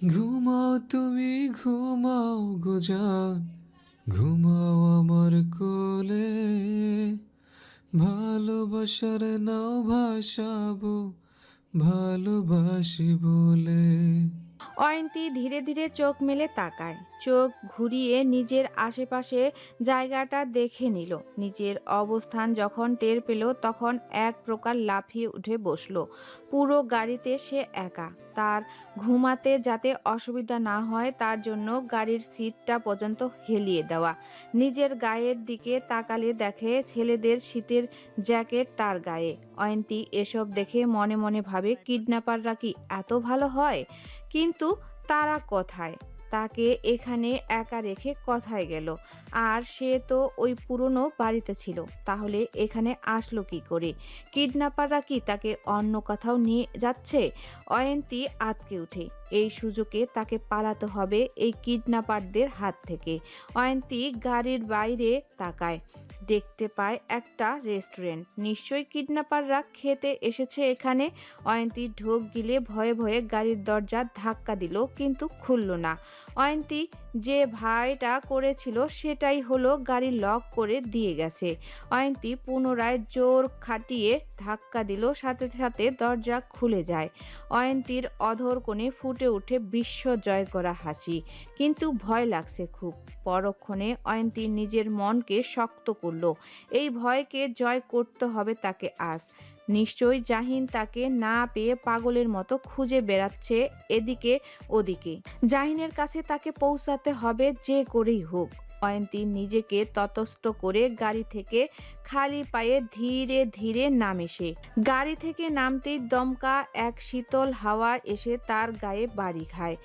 ঘুমাও তুমি ঘুমাও গো জান, ঘুমাও আমার কোলে, ভালোবাসার নাও ভাসাবো ভালোবাসি বলে। অয়ন্তী ধীরে ধীরে চোখ মেলে তাকায়। চোখ ঘুরিয়ে নিজের আশেপাশে জায়গাটা দেখে নিল। নিজের অবস্থান যখন টের পেল তখন এক প্রকার লাফিয়ে উঠে বসলো। পুরো গাড়িতে সে একা। তার ঘুমাতে যাতে অসুবিধা না হয় তার জন্য গাড়ির সিটটা পর্যন্ত হেলিয়ে দেওয়া। নিজের গায়ের দিকে তাকালে দেখে ছেলেদের শীতের জ্যাকেট তার গায়ে। অয়ন্তী এসব দেখে মনে মনে ভাবে কিডন্যাপাররা কি এত ভালো হয়? কিন্তু তারা কোথায়? তাকে এখানে একা রেখে কোথায় গেল? আর সে তো ওই পুরনো বাড়িতে ছিল। তাহলে এখানে আসলো কি করে? কিডন্যাপাররা কি তাকে অন্য কোথাও নিয়ে যাচ্ছে? অয়ন্তী আঁতকে ওঠে। এই সুযোগে তাকে পালাতে হবে এই কিডন্যাপারদের হাত থেকে। অয়ন্তী গাড়ির বাইরে তাকায়। দেখতে পায় একটা রেস্টুরেন্ট। নিশ্চয়ই কিডন্যাপাররা খেতে এসেছে এখানে। অয়ন্তী ঢোক গিলে ভয়ে ভয়ে গাড়ির দরজা ধাক্কা দিল, কিন্তু খুলল না। অয়ন্তী যে ভয়টা করেছিল সেটাই হলো, গাড়ি লক করে দিয়ে গেছে। অয়ন্তী পুনরায় জোর খাটিয়ে ধাক্কা দিল, সাথে সাথে দরজা খুলে যায়। অয়ন্তীর অধর কোণে ফুটে ওঠে বিস্ময় করা হাসি, কিন্তু ভয় লাগছে খুব। পরক্ষণে অয়ন্তী নিজের মনকে শক্ত করল। এই ভয়কে জয় করতে হবে তাকে আজ। নিশ্চয়ই জাহিন তাকে না পেয়ে পাগলের মতো খুঁজে বেড়াচ্ছে এদিকে ওদিকে। জাহিনের কাছে তাকে পৌঁছাতে হবে যে করেই হোক। অয়ন্তী নিজেকে তটস্থ করে গাড়ি থেকে খালি পায়ে ধীরে ধীরে নামে সে। গাড়ি থেকে নামতেই দমকা এক শীতল হাওয়া এসে তার গায়ে বাড়ি খায়।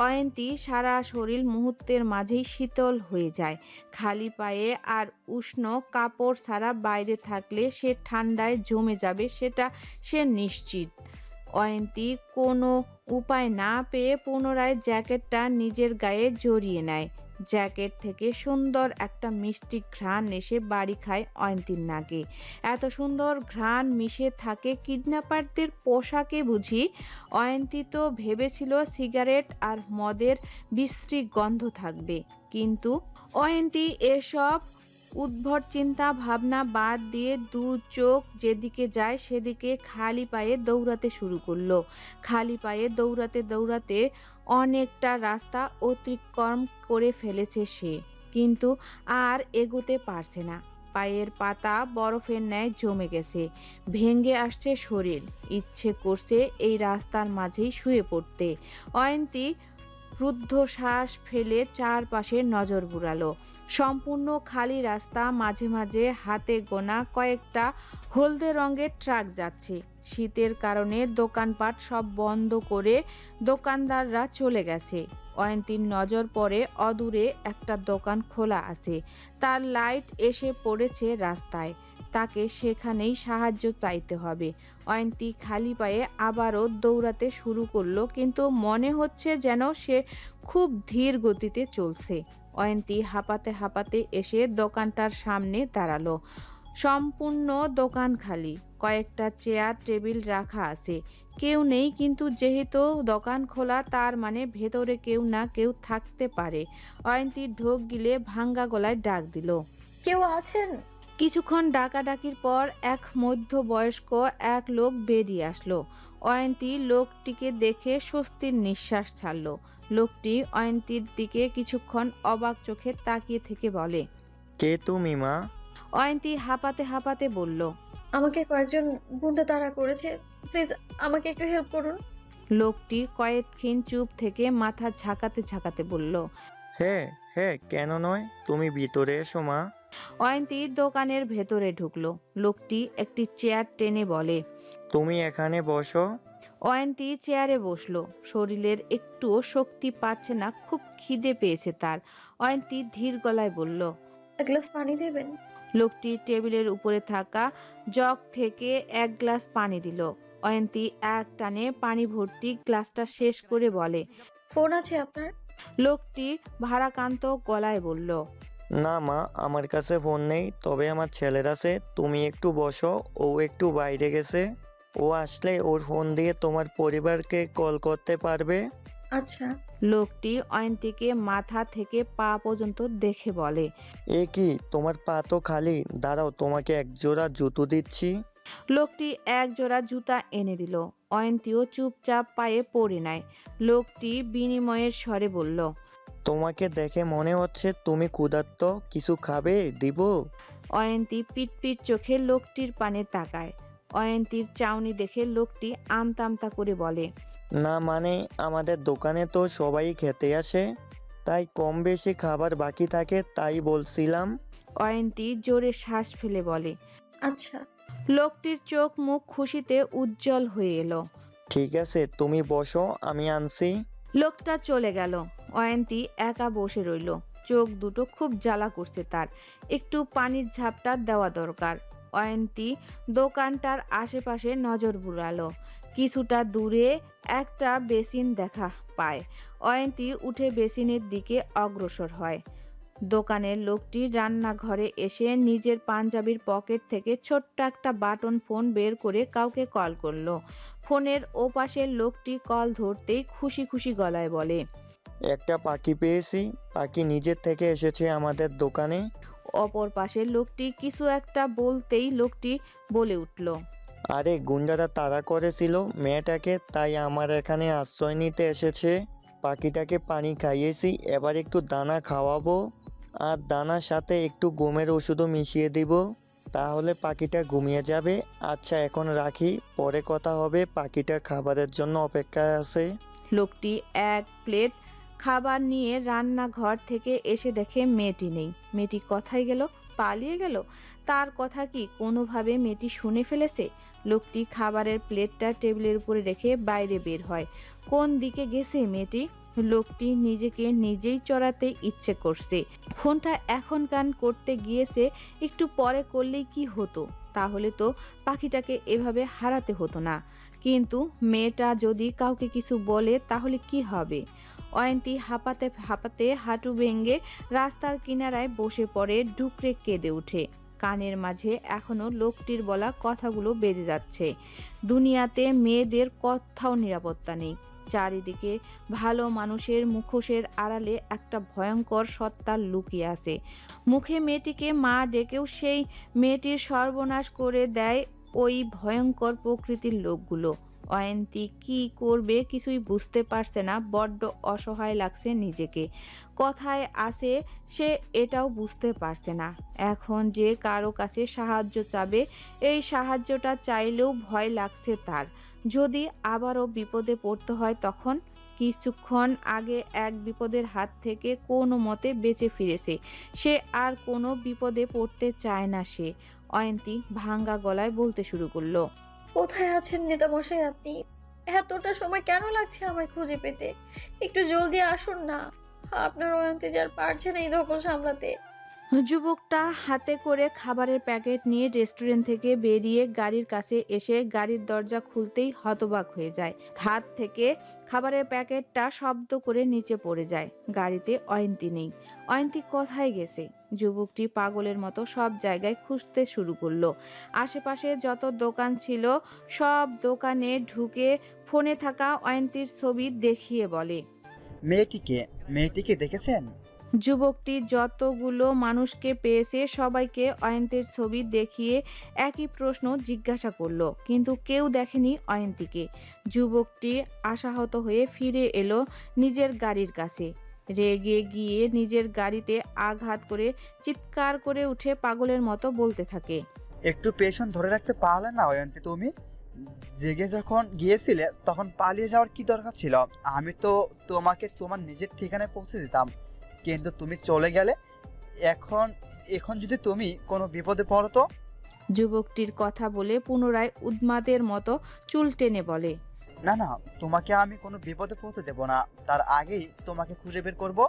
অয়ন্তী সারা শরীর মুহূর্তের মাঝেই শীতল হয়ে যায়। খালি পায়ে আর উষ্ণ কাপড় ছাড়া বাইরে থাকলে সে ঠান্ডায় জমে যাবে, সেটা সে নিশ্চিত। অয়ন্তী কোনো উপায় না পেয়ে পুনরায় জ্যাকেটটা নিজের গায়ে জড়িয়ে নেয়। জ্যাকেট থেকে সুন্দর একটা মিষ্টি ঘ্রাণ এসে বাড়ি খায় অয়ন্তীর নাকে। এত সুন্দর ঘ্রাণ মিশে থাকে কিডন্যাপারদের পোশাকে বুঝি? অয়ন্তী তো ভেবেছিল সিগারেট আর মদের বিশ্রী গন্ধ থাকবে, কিন্তু অয়ন্তী এসব উদ্ভট চিন্তা ভাবনা বাদ দিয়ে দু চোখ যেদিকে যায় সেদিকে খালি পায়ে দৌড়াতে শুরু করলো। খালি পায়ে দৌড়াতে দৌড়াতে অনেকটা রাস্তা অতিক্রম করে ফেলেছে সে, কিন্তু আর এগোতে পারছে না। পায়ের পাতা বরফের ন্যায় জমে গেছে, ভেঙে আসছে শরীর। ইচ্ছে করছে এই রাস্তার মাঝেই শুয়ে পড়তে। অয়ন্তী রুদ্ধশ্বাস ফেলে চারপাশে নজর বুলালো। সম্পূর্ণ খালি রাস্তা, মাঝে মাঝে হাতে গোনা কয়েকটা হলদে রঙের ট্রাক যাচ্ছে। শীতের কারণে দোকানপাট সব বন্ধ করে দোকানদাররা চলে গেছে। অয়ন্তীর নজর পড়ে অদূরে একটা দোকান খোলা আছে, তার লাইট এসে পড়েছে রাস্তায়। তাকে সেখানেই সাহায্য চাইতে হবে। অয়ন্তী খালি পায়ে আবারও দৌড়াতে শুরু করলো, কিন্তু মনে হচ্ছে যেন সে খুব ধীর গতিতে চলছে। অয়ন্তী হাঁপাতে হাঁপাতে এসে দোকানটার সামনে দাঁড়ালো। সম্পূর্ণ দোকান খালি, কয়েকটা চেয়ার টেবিল রাখা আছে, কেউ নেই। কিন্তু যেহেতু দোকান খোলা তার মানে ভেতরে কেউ না কেউ থাকতে পারে। অয়ন্তী ঢোক গিলে ভাঙ্গা গলায় ডাক দিল, কেউ আছেন? কিছুক্ষণ ডাকাডাকির পর এক মধ্যবয়স্ক এক লোক বেরিয়ে আসলো। অয়ন্তী লোকটিকে দেখে স্বস্তির নিঃশ্বাস ছাড়ল। লোকটি অয়ন্তীর দিকে কিছুক্ষণ অবাক চোখে তাকিয়ে থেকে বলে, কে তুমি মা? অয়ন্তী হাঁপাতে হাঁপাতে বলল, আমাকে কয়েকজন গুন্ডা তাড়া করেছে, প্লিজ আমাকে একটু হেল্প করুন। লোকটি কয়েকক্ষণ চুপ থেকে মাথা ঝাঁকাতে ঝাঁকাতে বলল, হ্যাঁ হ্যাঁ, কেন নয়, তুমি ভিতরে এসো মা। অয়ন্তী দোকানের ভেতরে ঢুকলো। লোকটি একটি চেয়ার টেনে বলে, তুমি এখানে বসো। অয়ন্তী চেয়ারে বসলো। শরীরের একটুও শক্তি পাচ্ছে না, খুব খিদে পেয়েছে তার। অয়ন্তী ধীর গলায় বলল। এক গ্লাস পানি দেবেন? লোকটি টেবিলের উপরে থাকা জগ থেকে এক গ্লাস পানি দিল। অয়ন্তী এক টানে পানি ভর্তি গ্লাসটা শেষ করে বলে। ফোন আছে আপনার? লোকটি ভারাক্রান্ত গলায় বলল। না মা, আমার কাছে ফোন নেই, তবে আমার ছেলের আছে। তুমি একটু বসো, ও একটু বাইরে গেছে। ও আসলে ওর ফোন দিয়ে তোমার পরিবারকে কল করতে পারবে। আচ্ছা। লোকটি অয়ন্তীকে মাথা থেকে পা পর্যন্ত দেখে বলে। এ কি, তোমার পা তো খালি। দাঁড়াও, তোমাকে এক জোড়া জুতো দিচ্ছি। লোকটি এক জোড়া জুতা এনে দিল। অয়ন্তীও চুপচাপ পায়ে পড়ে নেয়। লোকটি বিনিময়ের স্বরে বলল। তোমাকে দেখে মনে হচ্ছে তুমি ক্ষুধার্ত, কিছু খাবে? দিব? অয়ন্তী পিটপিট চোখে লোকটির পানে তাকায়। অয়ন্তীর চাউনি দেখে লোকটি আমতা আমতা করে বলে। না মানে, আমাদের দোকানে তো সবাই খেতে আসে, তাই কম বেশি খাবার বাকি থাকে, তাই বলছিলাম। অয়ন্তী জোরে শ্বাস ফেলে বলে। আচ্ছা। লোকটির চোখ মুখ খুশিতে উজ্জ্বল হয়ে এলো। ঠিক আছে, তুমি বসো, আমি আনছি। লোকটা চলে গেল। অয়ন্তী একা বসে রইল। চোখ দুটো খুব জ্বালা করছে তার। একটু পানির ঝাপটা দেওয়া দরকার। অয়ন্তী দোকানটার আশেপাশে নজর বুলালো। কিছুটা দূরে একটা বেসিন দেখা পায়। অয়ন্তী উঠে বেসিনের দিকে অগ্রসর হয়। দোকানের লোকটি রান্নাঘরে এসে নিজের পাঞ্জাবির পকেট থেকে ছোট্ট একটা বাটন ফোন বের করে কাউকে কল করলো। ফোনের ওপাশের লোকটি কল ধরতেই খুশি খুশি গলায় বলে। একটা পাখি পেয়েছি, পাখি নিজের থেকে এসেছে আমাদের দোকানে। অপর পাশের লোকটি কিছু একটা বলতেই লোকটি বলে উঠল। আরে গুন্ডারা তাড়া করেছিল মেয়েটাকে, তাই আমার এখানে আশ্রয় নিতে এসেছে। পাখিটাকে পানি খাইয়েছি, এবার একটু দানা খাওয়াবো, আর দানার সাথে একটু ঘুমের ওষুধও মিশিয়ে দিব, তাহলে পাখিটা ঘুমিয়ে যাবে। আচ্ছা এখন রাখি, পরে কথা হবে। পাখিটা খাবারের জন্য অপেক্ষায় আছে। লোকটি এক প্লেট খাবার নিয়ে রান্নাঘর থেকে এসে দেখে মেয়েটি নেই। মেয়েটি কোথায় গেল? পালিয়ে গেল? তার কথা কি কোনোভাবে মেয়েটি শুনে ফেলেছে? লোকটি খাবারের প্লেটটা টেবিলের উপরে রেখে বাইরে বের হয়। কোন দিকে গেছে মেয়েটি? লোকটি নিজেকে নিজেই চড়াতে ইচ্ছে করছে। ফোনটা এখন কান করতে গিয়েছে, একটু পরে করলেই কি হতো? তাহলে তো পাখিটাকে এভাবে হারাতে হতো না। কিন্তু মেয়েটা যদি কাউকে কিছু বলে তাহলে কি হবে? অয়ন্তী হাঁপাতে হাঁপাতে হাঁটু ভেঙে রাস্তার কিনারায় বসে পড়ে, ডুকরে কেঁদে ওঠে। কানের মাঝে এখনো লোকটির বলা কথাগুলো বেজে যাচ্ছে। দুনিয়াতে মেয়েদের কোথাও নিরাপত্তা নেই। চারিদিকে ভালো মানুষের মুখোশের আড়ালে একটা ভয়ঙ্কর সত্তা লুকিয়ে আছে। মুখে মেয়েটিকে মা ডেকেও সেই মেয়েটির সর্বনাশ করে দেয় ওই ভয়ঙ্কর প্রকৃতির লোকগুলো। অয়ন্তী কি করবে কিছুই বুঝতে পারছে না। বড্ড অসহায় লাগছে নিজেকে। কথায় আসে সে এটাও বুঝতে পারছে না এখন যে কারো কাছে সাহায্য চাবে, এই সাহায্যটা চাইলেও ভয় লাগছে তার। যদি আবারও বিপদে পড়তে হয় তখন? কিছুক্ষণ আগে এক বিপদের হাত থেকে কোনো মতে বেঁচে ফিরেছে, সে আর কোনো বিপদে পড়তে চায় না সে। অয়ন্তী ভাঙ্গা গলায় বলতে শুরু করলো। কোথায় আছেন নেতামশাই আপনি? এতটা সময় কেন লাগছে আমায় খুঁজে পেতে? একটু জলদি আসুন না। আপনার অয়ন্তী যার পারছে না এই ধকল সামলাতে। যুবকটা হাতে করে খাবারের প্যাকেট নিয়ে রেস্টুরেন্ট থেকে বেরিয়ে গাড়ির কাছে এসে গাড়ির দরজা খুলতেই হতবাক হয়ে যায়। হাত থেকে খাবারের প্যাকেটটা শব্দ করে নিচে পড়ে যায়। গাড়িতে অয়ন্তী নেই। অয়ন্তী কোথায় গেছে? যুবকটি পাগলের মতো সব জায়গায় খুঁজতে শুরু করলো। আশেপাশে যত দোকান ছিল সব দোকানে ঢুকে ফোনে থাকা অয়ন্তীর ছবি দেখিয়ে বলে। মেয়েটিকে দেখেছেন? যুবকটি যতগুলো মানুষকে পেয়েছে সবাইকে অয়ন্তীর ছবি দেখিয়ে একই প্রশ্ন জিজ্ঞাসা করলো, কিন্তু কেউ দেখেনি অয়ন্তীকে। যুবকটি আশাহত হয়ে ফিরে এলো নিজের গাড়ির কাছে। রেগে গিয়ে নিজের গাড়িতে আঘাত করে চিৎকার করে উঠে পাগলের মতো বলতে থাকে। একটু পেছন ধরে রাখতে পারলে না অয়ন্তী? তুমি জেগে যখন গিয়েছিলে তখন পালিয়ে যাওয়ার কি দরকার ছিল? আমি তো তোমাকে তোমার নিজের ঠিকানায় পৌঁছে দিতাম, কিন্তু তুমি চলে গেলে। এখন এখন যদি তুমি কোনো বিপদে পড়ো তো? যুবকটির কথা বলে পুনরায় উন্মাদের মতো চুল টেনে বলে। না না, তোমাকে আমি কোনো বিপদে পড়তে দেব না, তার আগেই তোমাকে খুঁজে বের করব।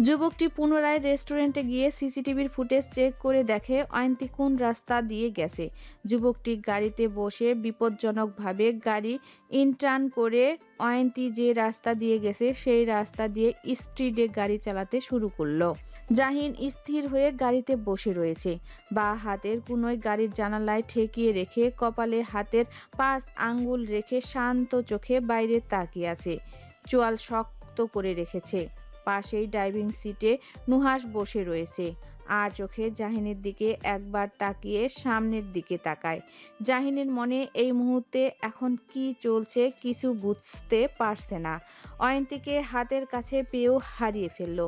যুবকটি পুনরায় রেস্টুরেন্টে গিয়ে সিসিটিভির ফুটেজ চেক করে দেখে অয়ন্তী কোন রাস্তা দিয়ে গেছে। যুবকটি গাড়িতে বসে বিপজ্জনকভাবে গাড়ি ইনটার্ন করে অয়ন্তী যে রাস্তা দিয়ে গেছে সেই রাস্তা দিয়ে স্পিডে গাড়ি চালাতে শুরু করলো। জাহিন স্থির হয়ে গাড়িতে বসে রয়েছে, বা হাতের কোনোই গাড়ির জানালায় ঠেকিয়ে রেখে কপালে হাতের 5 আঙ্গুল রেখে শান্ত চোখে বাইরে তাকিয়ে আছে, চোয়াল শক্ত করে রেখেছে। পাশেই ড্রাইভিং সিটে নুহাস বসে রয়েছে, আর চোখে জাহিনের দিকে একবার তাকিয়ে সামনের দিকে তাকায়। জাহিনের মনে এই মুহূর্তে এখন কি চলছে কিছু বুঝতে পারছে না। অয়ন্তীকে হাতের কাছে পেয়েও হারিয়ে ফেলল।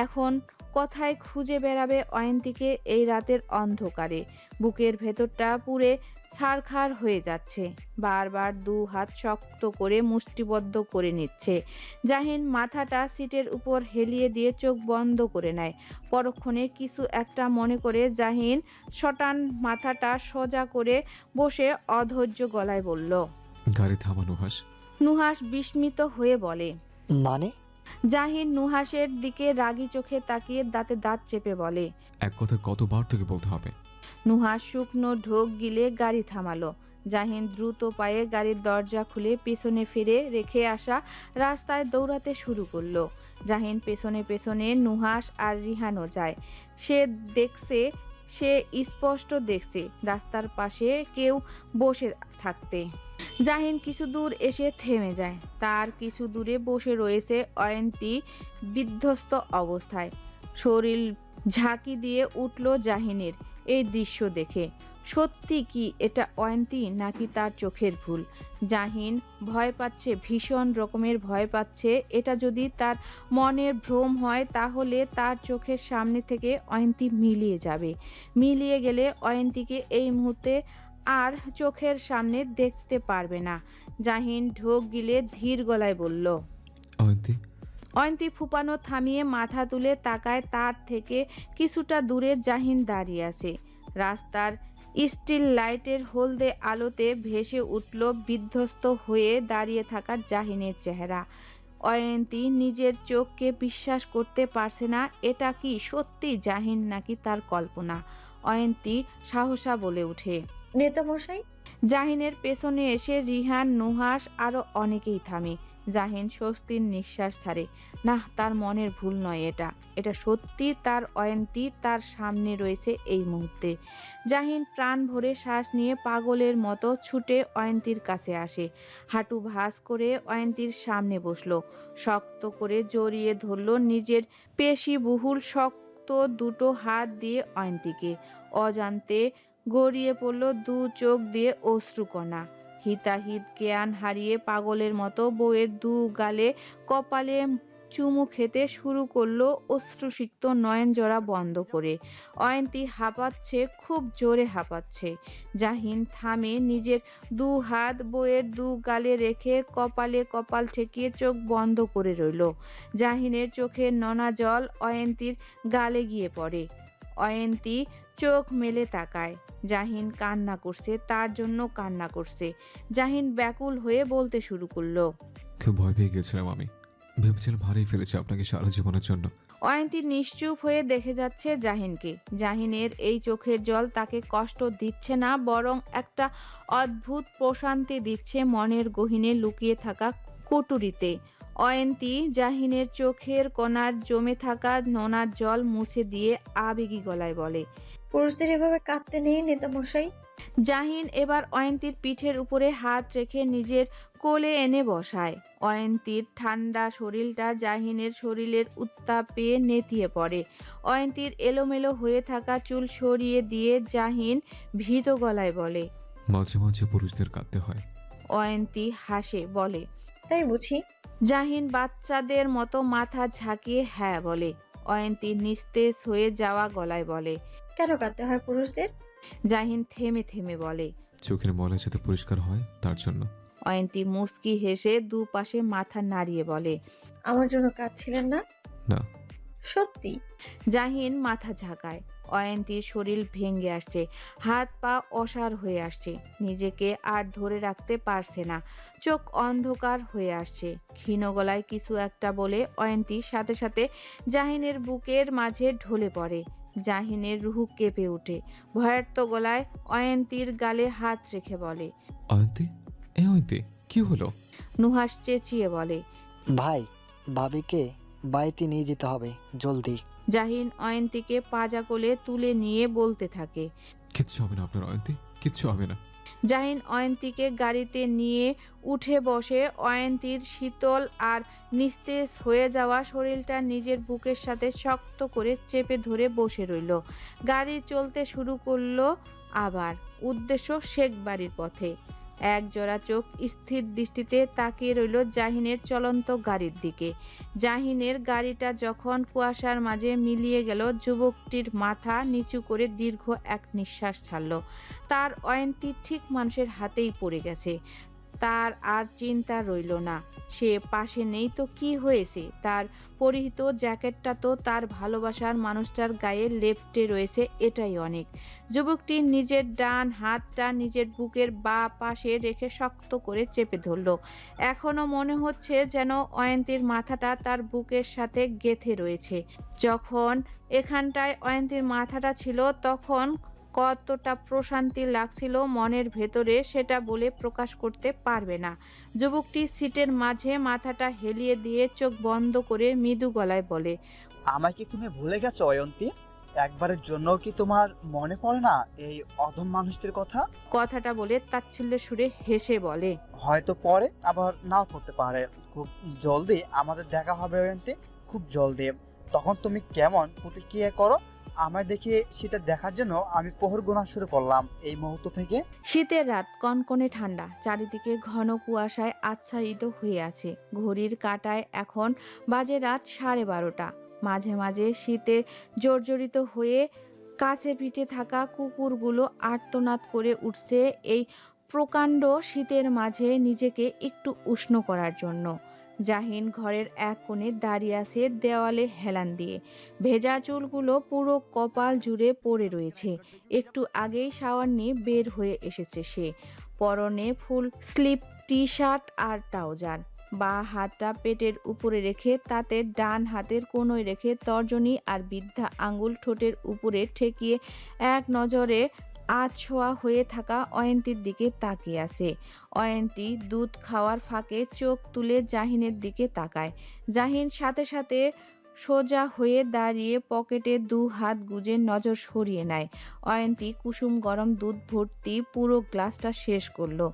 এখন কোথায় খুঁজে বেড়াবে অয়ন্তীকে এই রাতের অন্ধকারে? বুকের ভেতরটা পুরে ছারখার হয়ে যাচ্ছে, বারবার 2 হাত শক্ত করে মুষ্টিবদ্ধ করে নিচ্ছে। জাহিন মাথাটা সিটের উপর হেলিয়ে দিয়ে চোখ বন্ধ করে নেয়। পরক্ষণে কিছু একটা মনে করে জাহিন শটান মাথাটা সোজা করে বসে অধৈর্য গলায় বলল। গাড়ি থামা নুহাস। নুহাস বিস্মিত হয়ে বলে। মানে? জাহিন নুহাসের দিকে রাগী চোখে তাকিয়ে দাঁতে দাঁত চেপে বলে। এক কথা কতবার তোকে বলতে হবে? নুহাস শুকনো ঢোক গিলে গাড়ি থামালো। জাহিন দ্রুত পায়ে গাড়ির দরজা খুলে পেছনে ফিরে রেখে আসা রাস্তায় দৌড়াতে শুরু করলো। জাহিন পেছনে পেছনে নুহাস আর রিহানও যায়। সে স্পষ্ট দেখছে রাস্তার পাশে কেউ বসে থাকতে। জাহিন কিছু দূর এসে থেমে যায়। তার কিছু দূরে বসে রয়েছে অয়ন্তী বিধ্বস্ত অবস্থায়। শরীর ঝাঁকি দিয়ে উঠল জাহিনের এই দৃশ্য দেখে। সত্যি কি এটা অয়ন্তী নাকি তার চোখের ভুল? জাহিন ভয় পাচ্ছে, ভীষণ রকমের ভয় পাচ্ছে। এটা যদি তার মনের ভ্রম হয় তাহলে তার চোখের সামনে থেকে অয়ন্তী মিলিয়ে যাবে। মিলিয়ে গেলে অয়ন্তীকে এই মুহূর্তে আর চোখের সামনে দেখতে পারবে না। জাহিন ঢোক গিলে ধীর গলায় বলল। অয়ন্তী। অয়ন্তী ফুপানো থামিয়ে মাথা তুলে তাকায়। তার থেকে কিছুটা দূরে জাহিন দাঁড়িয়ে আছে। রাস্তার স্টিল লাইটের হলদে আলোতে ভেসে উঠল বিধ্বস্ত হয়ে দাঁড়িয়ে থাকা জাহিনের চেহারা। অয়ন্তী নিজের চোখকে বিশ্বাস করতে পারছে না। এটা কি সত্যি জাহিন নাকি তার কল্পনা? অয়ন্তী সাহসা বলে ওঠে। নেতামশাই। জাহিনের পেছনে এসে রিহান, নুহাস আরো অনেকেই থামে। জাহিন স্বস্তির নিঃশ্বাস ছাড়ে। না, তার মনের ভুল নয়, এটা সত্যি তার অয়ন্তী তার সামনে রয়েছে এই মুহূর্তে। জাহিন প্রাণ ভরে শ্বাস নিয়ে পাগলের মতো ছুটে অয়ন্তীর কাছে আসে। হাঁটু ভাঁজ করে অয়ন্তীর সামনে বসলো। শক্ত করে জড়িয়ে ধরল নিজের পেশিবহুল শক্ত দুটো হাত দিয়ে অয়ন্তীকে। অজান্তে গড়িয়ে পড়ল 2 চোখ দিয়ে অশ্রুকণা। হিতাহিত জ্ঞান হারিয়ে পাগলের মতো বউয়ের 2 গালে কপালে চুমু খেতে শুরু করলো অশ্রুসিক্ত নয়ন জোড়া বন্ধ করে। অয়ন্তী হাঁপাচ্ছে, খুব জোরে হাঁপাচ্ছে। জাহিন থামে, নিজের 2 হাত বউয়ের 2 গালে রেখে কপালে কপাল ঠেকিয়ে চোখ বন্ধ করে রইল। জাহিনের চোখের নোনা জল অয়ন্তীর গালে গিয়ে পড়ে। অয়ন্তী চোখ মেলে তাকায়। জাহিন কান্না করছে, তার জন্য কান্না করছে। জাহিন ব্যাকুল হয়ে বলতে শুরু করলো। খুব ভয় পেয়ে গেছিলাম আমি, ভেবেছিলাম হারিয়ে ফেলেছি আপনাকে সারা জীবনের জন্য। অয়ন্তী নিশ্চুপ হয়ে দেখে যাচ্ছে জাহিনকে। জাহিনের এই চোখের জল তাকে কষ্ট দিচ্ছে না, বরং একটা অদ্ভুত প্রশান্তি দিচ্ছে মনের গহীনে লুকিয়ে থাকা কুটুরিতে। অয়ন্তী জাহিনের চোখের কোণার জমে থাকা নোনা জল মুছে দিয়ে আবেগী গলায় বলে। পুরুষদের এভাবে কাঁদতে নেই নেতামশাই। জাহিন এবার অয়ন্তীর পিঠের উপরে হাত রেখে নিজের কোলে এনে বসায়। অয়ন্তীর ঠান্ডা শরীরটা জাহিনের শরীরের উত্তাপে নেতিয়ে পড়ে। অয়ন্তীর এলোমেলো হয়ে থাকা চুল সরিয়ে দিয়ে জাহিন ভীত গলায় বলে। মাঝে মাঝে পুরুষদের কাঁদতে হয়। অয়ন্তী হাসে বলে। তাই বুঝি। জাহিন বাচ্চাদের মতো মাথা ঝাঁকিয়ে হ্যাঁ বলে। অয়ন্তী নিস্তেজ হয়ে যাওয়া গলায় বলে। কেন কাঁদতে হয় পুরুষদের? জাহিন থেমে থেমে বলে। চোখের ময়লা যাতে পরিষ্কার হয় তার জন্য। অয়ন্তী মুচকি হেসে দুপাশে মাথা নাড়িয়ে বলে। আমার জন্য কাঁদছিলেন না? না, সত্যি? জাহিন মাথা ঝাঁকায়। অয়ন্তীর শরীর ভেঙে আসছে, হাত পা অসাড় হয়ে আসছে, নিজেকে আর ধরে রাখতে পারছে না, চোখ অন্ধকার হয়ে আসছে। ক্ষীণ গলায় কিছু একটা বলে অয়ন্তীর সাথে সাথে জাহিনের বুকের মাঝে ঢলে পড়ে। জাহিনের রুহু কেঁপে ওঠে, ভয়ার্ত গলায় অয়ন্তীর গালে হাত রেখে বলে। অয়ন্তী, এ অয়ন্তী, কি হলো? নুহাস চেঁচিয়ে বলে। ভাই, ভাবিকে বাড়িতে নিয়ে যেতে হবে জলদি। জাহিন অয়ন্তীকে পাজা কোলে তুলে নিয়ে বলতে থাকে। কিচ্ছু হবে না আপনার অয়ন্তী, কিচ্ছু হবে না। জাহিন অয়ন্তীকে গাড়িতে নিয়ে উঠে বসে। অয়ন্তীর শীতল আর নিস্তেজ হয়ে যাওয়া শরীরটা নিজের বুকের সাথে শক্ত করে চেপে ধরে বসে রইল। গাড়ি চলতে শুরু করলো আবার, উদ্দেশ্য শেখ বাড়ির পথে। এক জোড়া চোখ স্থির দৃষ্টিতে তাকিয়ে রইল জাহিনের চলন্ত গাড়ির দিকে। জাহিনের গাড়িটা যখন কুয়াশার মাঝে মিলিয়ে গেল, যুবকটির মাথা নিচু করে দীর্ঘ এক নিঃশ্বাস ছাড়ল। তার অয়ন্তী ঠিক মানুষের হাতেই পড়ে গেছে। তার আর চিন্তা রইল না, সে পাশে নেই তো কি হয়েছে, তার পরিহিত জ্যাকেটটা তো তার ভালোবাসার মানুষটার গায়ে লেপ্টে রয়েছে, এটাই অনেক। যুবকটি নিজের ডান হাতটা নিজের বুকের বাঁ পাশে রেখে শক্ত করে চেপে ধরল। এখনো মনে হচ্ছে যেন অয়ন্তীর মাথাটা তার বুকের সাথে গেঁথে রয়েছে। যখন এখানটায় অয়ন্তীর মাথাটা ছিল তখন কতটা প্রশান্তি লাগছিল মনের ভেতরে, সেটা বলে প্রকাশ করতে পারবে না। যুবকটি সিটের মাঝে মাথাটা হেলিয়ে দিয়ে চোখ বন্ধ করে মৃদু গলায় বলে। আমায় কি তুমি ভুলে গেছো অয়ন্তী? একবারের জন্য কি তোমার মনে পড়ে না এই অধম মানুষটির কথা? কথাটা বলে তাচ্ছিল্যের সুরে হেসে বলে। হয়তো পরে, আবার নাও করতে পারে। খুব জলদি আমাদের দেখা হবে অয়ন্তী, খুব জলদি। তখন তুমি কেমন প্রতিক্রিয়া করো আমায় দেখে, সেটা দেখার জন্য আমি প্রহর গোনা শুরু করলাম এই মুহূর্ত থেকে। শীতের রাত, কনকনে ঠান্ডা, চারিদিকে ঘন কুয়াশায় আচ্ছাদিত হয়ে আছে। ঘড়ির কাঁটায় এখন বাজে রাত 12:30। মাঝে মাঝে শীতে জর্জরিত হয়ে কাছে পিঠে থাকা কুকুরগুলো আর্তনাদ করে উঠছে এই প্রকাণ্ড শীতের মাঝে নিজেকে একটু উষ্ণ করার জন্য। জাহিন ঘরের এক কোণে দাঁড়িয়ে আছে দেওয়ালে হেলান দিয়ে। ভেজা চুলগুলো পুরো কপাল জুড়ে পড়ে রয়েছে। একটু আগেই শাওয়ার নিয়ে বের হয়ে এসেছে সে। পরনে ফুল স্লিভ টি শার্ট আর ট্রাউজার। বাঁ হাতটা পেটের উপরে রেখে তাতে ডান হাতের কোণয় রেখে তর্জনী আর বৃদ্ধা আঙ্গুল ঠোঁটের উপরে ঠেকিয়ে এক নজরে আধশোয়া হয়ে থাকা অয়ন্তীর দিকে তাকিয়ে আছে। অয়ন্তী দুধ খাওয়ার ফাঁকে চোখ তুলে জাহিনের দিকে তাকায়। জাহিন সাথে সাথে সোজা হয়ে দাঁড়িয়ে পকেটে 2 হাত গুজে নজর সরিয়ে নেয়। অয়ন্তী কুসুম গরম দুধ ভর্তি পুরো গ্লাসটা শেষ করলো।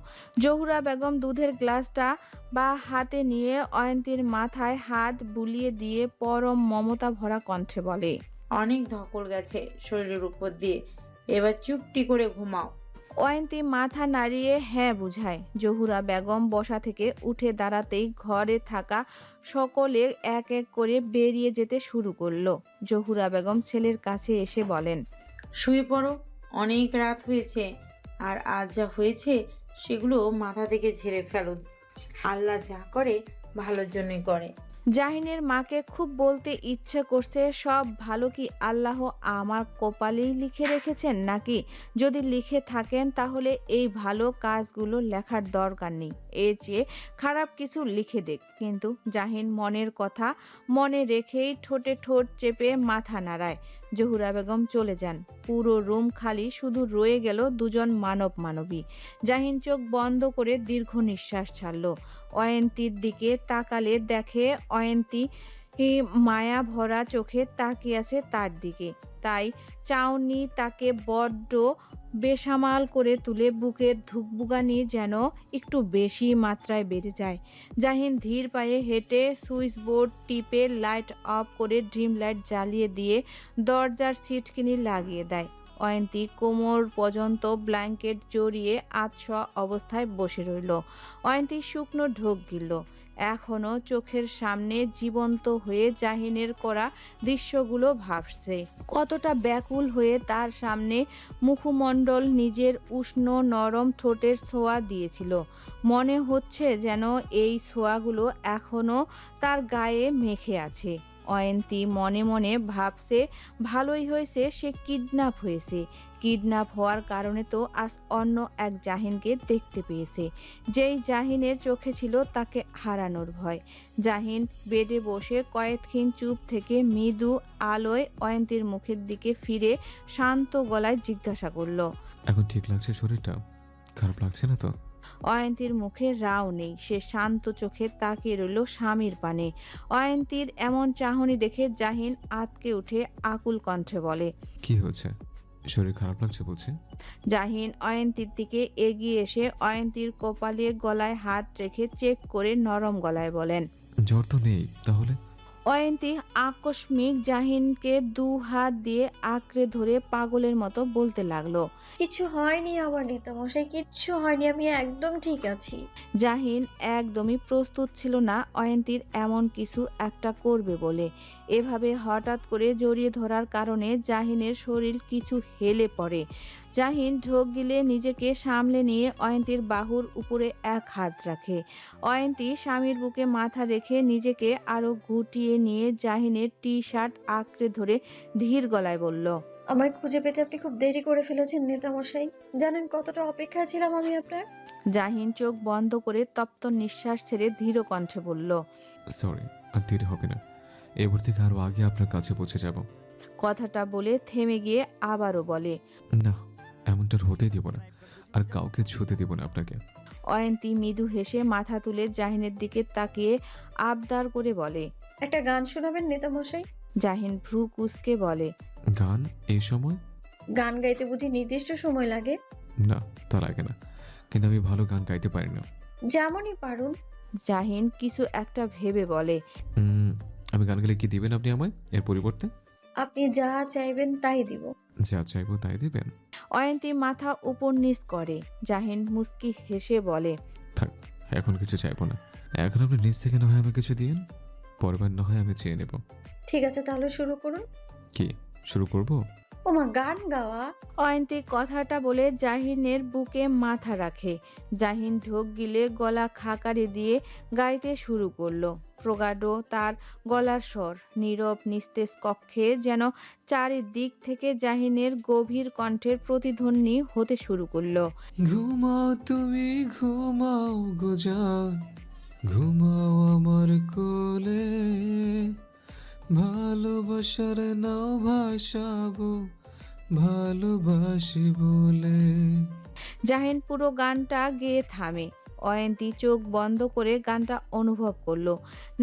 জহুরা বেগম দুধের গ্লাসটা বা হাতে নিয়ে অয়ন্তীর মাথায় হাত বুলিয়ে দিয়ে পরম মমতা ভরা কণ্ঠে বলে। অনেক ধকল গেছে শরীরের উপর দিয়ে, এবার চুপটি করে ঘুমাও। অয়ন্তী মাথা নাড়িয়ে হ্যাঁ বুঝায়। জহুরা বেগম বসা থেকে উঠে দাঁড়াতেই ঘরে থাকা সকলে এক এক করে বেরিয়ে যেতে শুরু করলো। জহুরা বেগম ছেলের কাছে এসে বলেন। শুয়ে পড়ো, অনেক রাত হয়েছে, আর আজ যা হয়েছে সেগুলো মাথা থেকে ঝেড়ে ফেলো। আল্লাহ যা করে ভালোর জন্যই করে। জাহিনের মাকে খুব বলতে ইচ্ছে করছে, সব ভালো কি আল্লাহ আমার কপালেই লিখে রেখেছেন নাকি? যদি লিখে থাকেন তাহলে এই ভালো কাজগুলো লেখার দরকার নেই, এর চেয়ে খারাপ কিছু লিখে দেখ। কিন্তু জাহিন মনের কথা মনে রেখেই ঠোঁটে ঠোঁট চেপে মাথা নাড়ায়। জহুরা বেগম চলে যান। পুরো রুম খালি, শুধু রয়ে গেল দুজন মানব মানবী। জাহিন চোখ বন্ধ করে দীর্ঘ নিঃশ্বাস ছাড়ল। অয়ন্তীর দিকে তাকালে দেখে অয়ন্তী মায়া ভরা চোখে তাকিয়ে আছে তার দিকে। তাই চাউনি তাকে বড্ড বেসামাল করে তুলে বুকের ধুকবুকানি যেন একটু বেশি মাত্রায় বেড়ে যায়। জাহিন ধীর পায়ে হেঁটে সুইচ বোর্ড টিপে লাইট অফ করে ড্রিম লাইট জ্বালিয়ে দিয়ে দরজার সিটকিনি লাগিয়ে দেয়। অয়ন্তী কোমর পর্যন্ত ব্ল্যাঙ্কেট জড়িয়ে আধশোয়া অবস্থায় বসে রইল। অয়ন্তী শুকনো ঢোক গিলল। এখনো চোখের সামনে জীবন্ত হয়ে জাহিনের করা দৃশ্যগুলো ভাসছে। কতটা ব্যাকুল হয়ে তার সামনে মুখমণ্ডল নিজের উষ্ণ নরম ঠোঁটের ছোঁয়া দিয়েছিল। মনে হচ্ছে যেন এই ছোঁয়াগুলো এখনো তার গায়ে মেখে আছে। অয়ন্তী মনে মনে ভাবছে ভালোই হয়েছে সে কিডন্যাপ হয়েছে। কিডন্যাপ হওয়ার কারণে তো আজ অন্য এক জাহিনকে দেখতে পেয়েছে, যেই জাহিনের চোখে ছিল তাকে হারানোর ভয়। জাহিন বেডে বসে কয়েকক্ষণ চুপ থেকে মৃদু আলোয় অয়ন্তীর মুখের দিকে ফিরে শান্ত গলায় জিজ্ঞাসা করলো, এখন ঠিক লাগছে শরীরটা? খারাপ লাগছে না তো? অয়ন্তীর মুখে রাও নেই, সে শান্ত চোখে তাকিয়ে রইল স্বামীর পানে। অয়ন্তীর এমন চাহনি দেখে জাহিন আঁতকে উঠে আকুল কণ্ঠে বলে, কি হয়েছে? শরীর খারাপ লাগছে বলছে? জাহিন অয়ন্তীর দিকে এগিয়ে এসে অয়ন্তীর কপালে গলায় হাত রেখে চেক করে নরম গলায় বলেন। জ্বর তো নেই তাহলে? অয়ন্তী আকস্মিক জাহিনকে দু হাত দিয়ে আঁকড়ে ধরে পাগলের মতো বলতে লাগলো, কিছু হয়নি আমার নেতামশাই, কিচ্ছু হয়নি, আমি একদম ঠিক আছি। জাহিন একদমই প্রস্তুত ছিল না অয়ন্তীর এমন কিছু একটা করবে বলে। এভাবে হঠাৎ করে জড়িয়ে ধরার কারণে জাহিনের শরীর কিছু হেলে পড়ে। জাহিন ঢোক গিলে নিজেকে সামলে নিয়ে অয়ন্তীর বাহুর উপরে এক হাত রাখে। অয়ন্তী স্বামীর বুকে মাথা রেখে নিজেকে আরো গুটিয়ে নিয়ে জাহিনের টি শার্ট আঁকড়ে ধরে ধীর গলায় বলল, আমায় খুঁজে পেতে আপনি খুব দেরি করে ফেলেছেন নেতামশাই। জানেন কতটা অপেক্ষায় ছিলাম আমি আপনার। জাহিন চোখ বন্ধ করে তপ্ত নিঃশ্বাস ছেড়ে ধীর কণ্ঠে বলল, সরি, আর দেরি হবে না। এবার থেকে আরো আগে আপনার কাছে পৌঁছে যাব। কথাটা বলে থেমে গিয়ে আবারও বলে, না, এমনটা হতেই দিব না, আর কাউকে ছুতে দিব না আপনাকে। অয়ন্তী মৃদু হেসে মাথা তুলে জাহিনের দিকে তাকিয়ে আবদার করে বলে, একটা গান শোনাবেন নেতামশাই? জাহিন ভ্রু কুঁচকে বলে, গান এই সময়? গান গাইতে বুঝি নির্দিষ্ট সময় লাগে? না, তা লাগে না, কিন্তু আমি ভালো গান গাইতে পারি না। যেমনই পারুন। জাহিন কিছু একটা ভেবে বলে, আমি গান গেলে কি দিবেন আপনি আমায় এর পরিবর্তে? আপনি যা চাইবেন তাই দিব। যা চাইবো তাই দিবেন? অয়ন্তী মাথা উপর নিচ করে। জাহিন মুস্কি হেসে বলে, থাক, এখন কিছু চাইবো না। এখন আপনি নিজ থেকে না হয় আমাকে কিছু দিয়েন, পরবার না হয় আমি চেয়ে নেব। ঠিক আছে, তাহলে শুরু করুন। কি শুরু করবো? ওমা, গান গাওয়া? অয়ন্তী কথাটা বলে জাহিনের বুকে মাথা রাখে। জাহিন ঢোক গিলে গলা খাকারি দিয়ে গাইতে শুরু করলো। প্রগাঢ় তার গলার স্বর, নীরব নিস্তেজ কক্ষে যেন চারিদিক থেকে জাহিনের গভীর কণ্ঠের প্রতিধ্বনি হতে শুরু করলো। ঘুমাও তুমি ঘুমাও গোজান, ঘুমাও আমার কোলে, ভালোবাসার নাও ভাসাবো, ভালোবাসি বলে। জাহিন পুরো গানটা গেয়ে থামে। অয়ন্তী চোখ বন্ধ করে গানটা অনুভব করলো।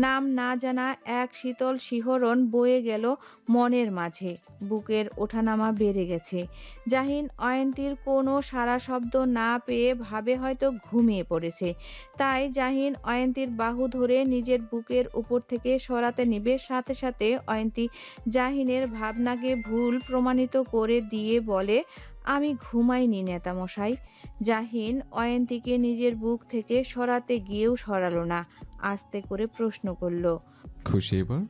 নাম না জানা এক শীতল শিহরণ বয়ে গেল মনের মাঝে। বুকের ওঠানামা বেড়ে গেছে। জাহিন অয়ন্তীর কোনো সারা শব্দ না পেয়ে ভাবে হয়তো ঘুমিয়ে পড়েছে। তাই জাহিন অয়ন্তীর বাহু ধরে নিজের বুকের উপর থেকে সরাতে নিবে, সাথে সাথে অয়ন্তী জাহিনের ভাবনাকে ভুল প্রমাণিত করে দিয়ে বলে, আমি ঘুমাইনি নেতামশাই। জাহিন অয়ন্তীকে নিজের বুক থেকে সরাতে গিয়েও সরালো না। আস্তে করে প্রশ্ন করল। খুশি এবার?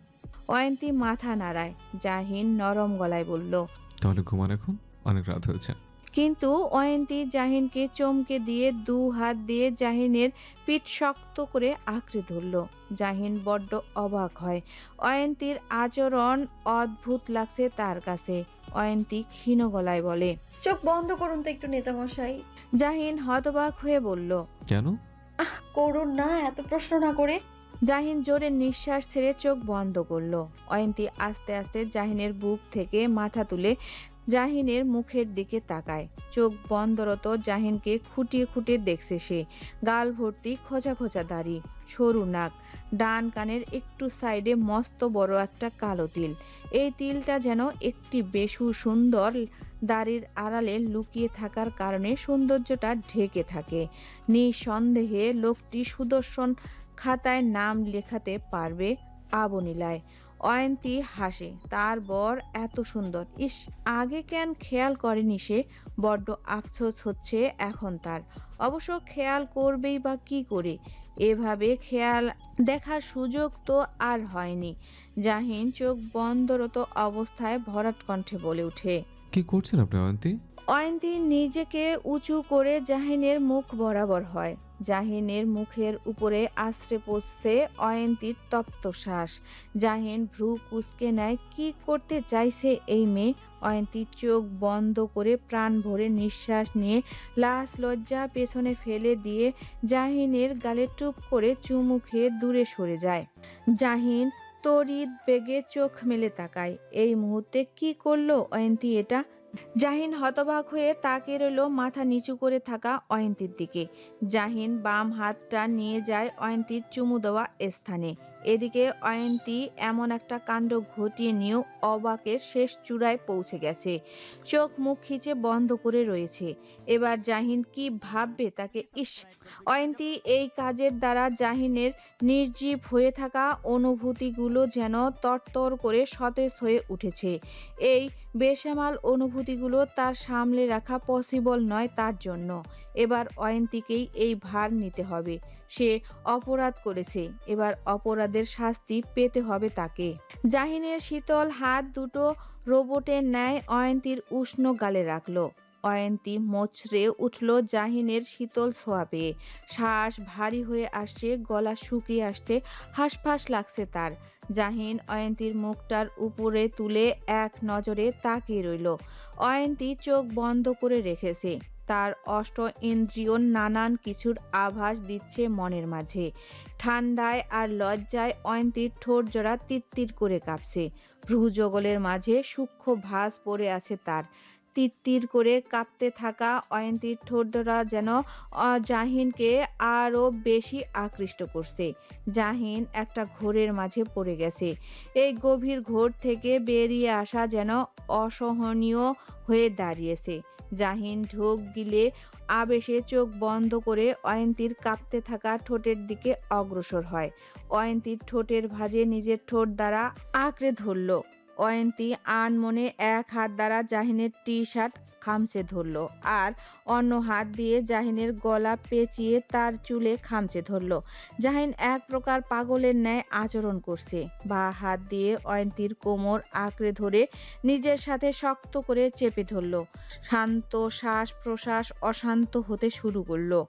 অয়ন্তী মাথা নাড়ায়। জাহিন নরম গলায় বলল, তাহলে ঘুমান এখন, অনেক রাত হয়েছে। কিন্তু অয়ন্তী জাহিনকে চমকে দিয়ে দু হাত দিয়ে জাহিনের পিঠ শক্ত করে আঁকড়ে ধরল। জাহিন বড্ড অবাক হয়। অয়ন্তীর আচরণ অদ্ভুত লাগছে তার কাছে। অয়ন্তী ক্ষীণ গলায় বলে, চোখ বন্ধ করুন তো একটু নেতামশাই। জাহিন হতবাক হয়ে বলল, কেন? করুন না, এত প্রশ্ন না করে। জাহিন জোরে নিঃশ্বাস ছেড়ে চোখ বন্ধ করলো। অয়ন্তী আস্তে আস্তে জাহিনের বুক থেকে মাথা তুলে জাহিনের মুখের দিকে তাকায়। চোখ বন্ধরত জাহিনকে খুঁটিয়ে খুঁটিয়ে দেখছে সে। গাল ভর্তি খোঁচা খোঁচা দাড়ি, সরু নাক, ডান কানের একটু সাইডে মস্ত বড় একটা কালো তিল। এই তিলটা যেন একটি বেশু সুন্দর দাড়ির আড়ালে লুকিয়ে থাকার কারণে সৌন্দর্যটা ঢেকে থাকে। নিঃসন্দেহে লোকটি সুদর্শন খাতায় নাম লেখাতে পারবে আবনীলায়। অয়ন্তী হাসে। তার বর এত সুন্দর, ইস, আগে কেন খেয়াল করেনি সে? বড্ড আফসোস হচ্ছে এখন তার। অবশ্য খেয়াল করবেই বা কি করে, এভাবে খেয়াল দেখার সুযোগ তো আর হয়নি। জাহিন চোখ বন্ধরত অবস্থায় ভরাট কণ্ঠে বলে ওঠে, কি করছেন আপনি অয়ন্তী? অয়ন্তী নিজেকে উঁচু করে জাহিনের মুখ বরাবর হয়। জাহিনের মুখের উপরে আশ্রে পড়ছে অয়ন্তীর তপ্ত শ্বাস। জাহিন ভ্রু কুঁচকে নেয়। কি করতে চাইছে এই মেয়ে? অয়ন্তী চোখ বন্ধ করে প্রাণ ভরে নিঃশ্বাস নিয়ে লাজ লজ্জা পেছনে ফেলে দিয়ে জাহিনের গালে টুপ করে চুমু খেয়ে দূরে সরে যায়। জাহিন তড়িৎ বেগে চোখ মেলে তাকায়। এই মুহূর্তে কি করলো অয়ন্তী এটা? জাহিন হতবাক হয়ে তাকিয়ে রইল মাথা নিচু করে থাকা অয়ন্তীর দিকে। জাহিন বাম হাতটা নিয়ে যায় অয়ন্তীর চুমু দেওয়া স্থানে। এদিকে অয়ন্তী এমন একটা কাণ্ড ঘটিয়ে নিয়েও অবাকের শেষ চূড়ায় পৌঁছে গেছে। চোখ মুখ খিচে বন্ধ করে রয়েছে। এবার জাহিন কি ভাববে তাকে? ইস! অয়ন্তী এই কাজের দ্বারা জাহিনের নির্জীব হয়ে থাকা অনুভূতিগুলো যেন তরতর করে সতেজ হয়ে উঠেছে। এই বেসামাল অনুভূতিগুলো তার সামলে রাখা পসিবল নয় তার জন্য। এবার অয়ন্তীকেই এই ভার নিতে হবে। সে অপরাধ করেছে, এবার অপরাধের শাস্তি পেতে হবে তাকে। জাহিনের শীতল হাত দুটো রোবটের ন্যায় অয়ন্তীর উষ্ণ গালে রাখলো। অয়ন্তী মোচড়ে উঠল জাহিনের শীতল ছোঁয়া পেয়ে। শ্বাস ভারী হয়ে আসছে, গলা শুকিয়ে আসছে, হাঁসফাঁস লাগছে তার। জাহিন অয়ন্তীর মুখটার উপরে তুলে এক নজরে তাকিয়ে রইল। অয়ন্তী চোখ বন্ধ করে রেখেছে। তার অষ্ট ইন্দ্রিয় নানান কিছুর আভাস দিচ্ছে মনের মাঝে। ঠান্ডায় আর লজ্জায় অয়ন্তীর ঠোঁট জোড়া তিত্তির করে কাঁপছে। ভ্রুযুগলের মাঝে সূক্ষ্ম ভাঁজ পড়ে আছে তার। তিত্তির করে কাঁপতে থাকা অয়ন্তীর ঠোঁটজোড়া যেন জাহিনকে আরও বেশি আকৃষ্ট করছে। জাহিন একটা ঘোরের মাঝে পড়ে গেছে। এই গভীর ঘোর থেকে বেরিয়ে আসা যেন অসহনীয় হয়ে দাঁড়িয়েছে। জাহিন ঢোক গিলে আবেশে চোখ বন্ধ করে অয়ন্তীর কাঁপতে থাকা ঠোঁটের দিকে অগ্রসর হয়। অয়ন্তীর ঠোঁটের ভাঁজে নিজের ঠোঁট দ্বারা আঁকড়ে ধরল। অয়ন্তী আনমনে এক হাত দ্বারা জাহিনের টি শার্ট খামচে ধরল, আর অন্য হাত দিয়ে জাহিনের গলা পেঁচিয়ে তার চুলে খামচে ধরল। জাহিন এক প্রকার পাগলের ন্যায় আচরণ করছে। বা হাত দিয়ে অয়ন্তীর কোমর আঁকড়ে ধরে নিজের সাথে শক্ত করে চেপে ধরল। শান্ত শ্বাস প্রশ্বাস অশান্ত হতে শুরু করলো।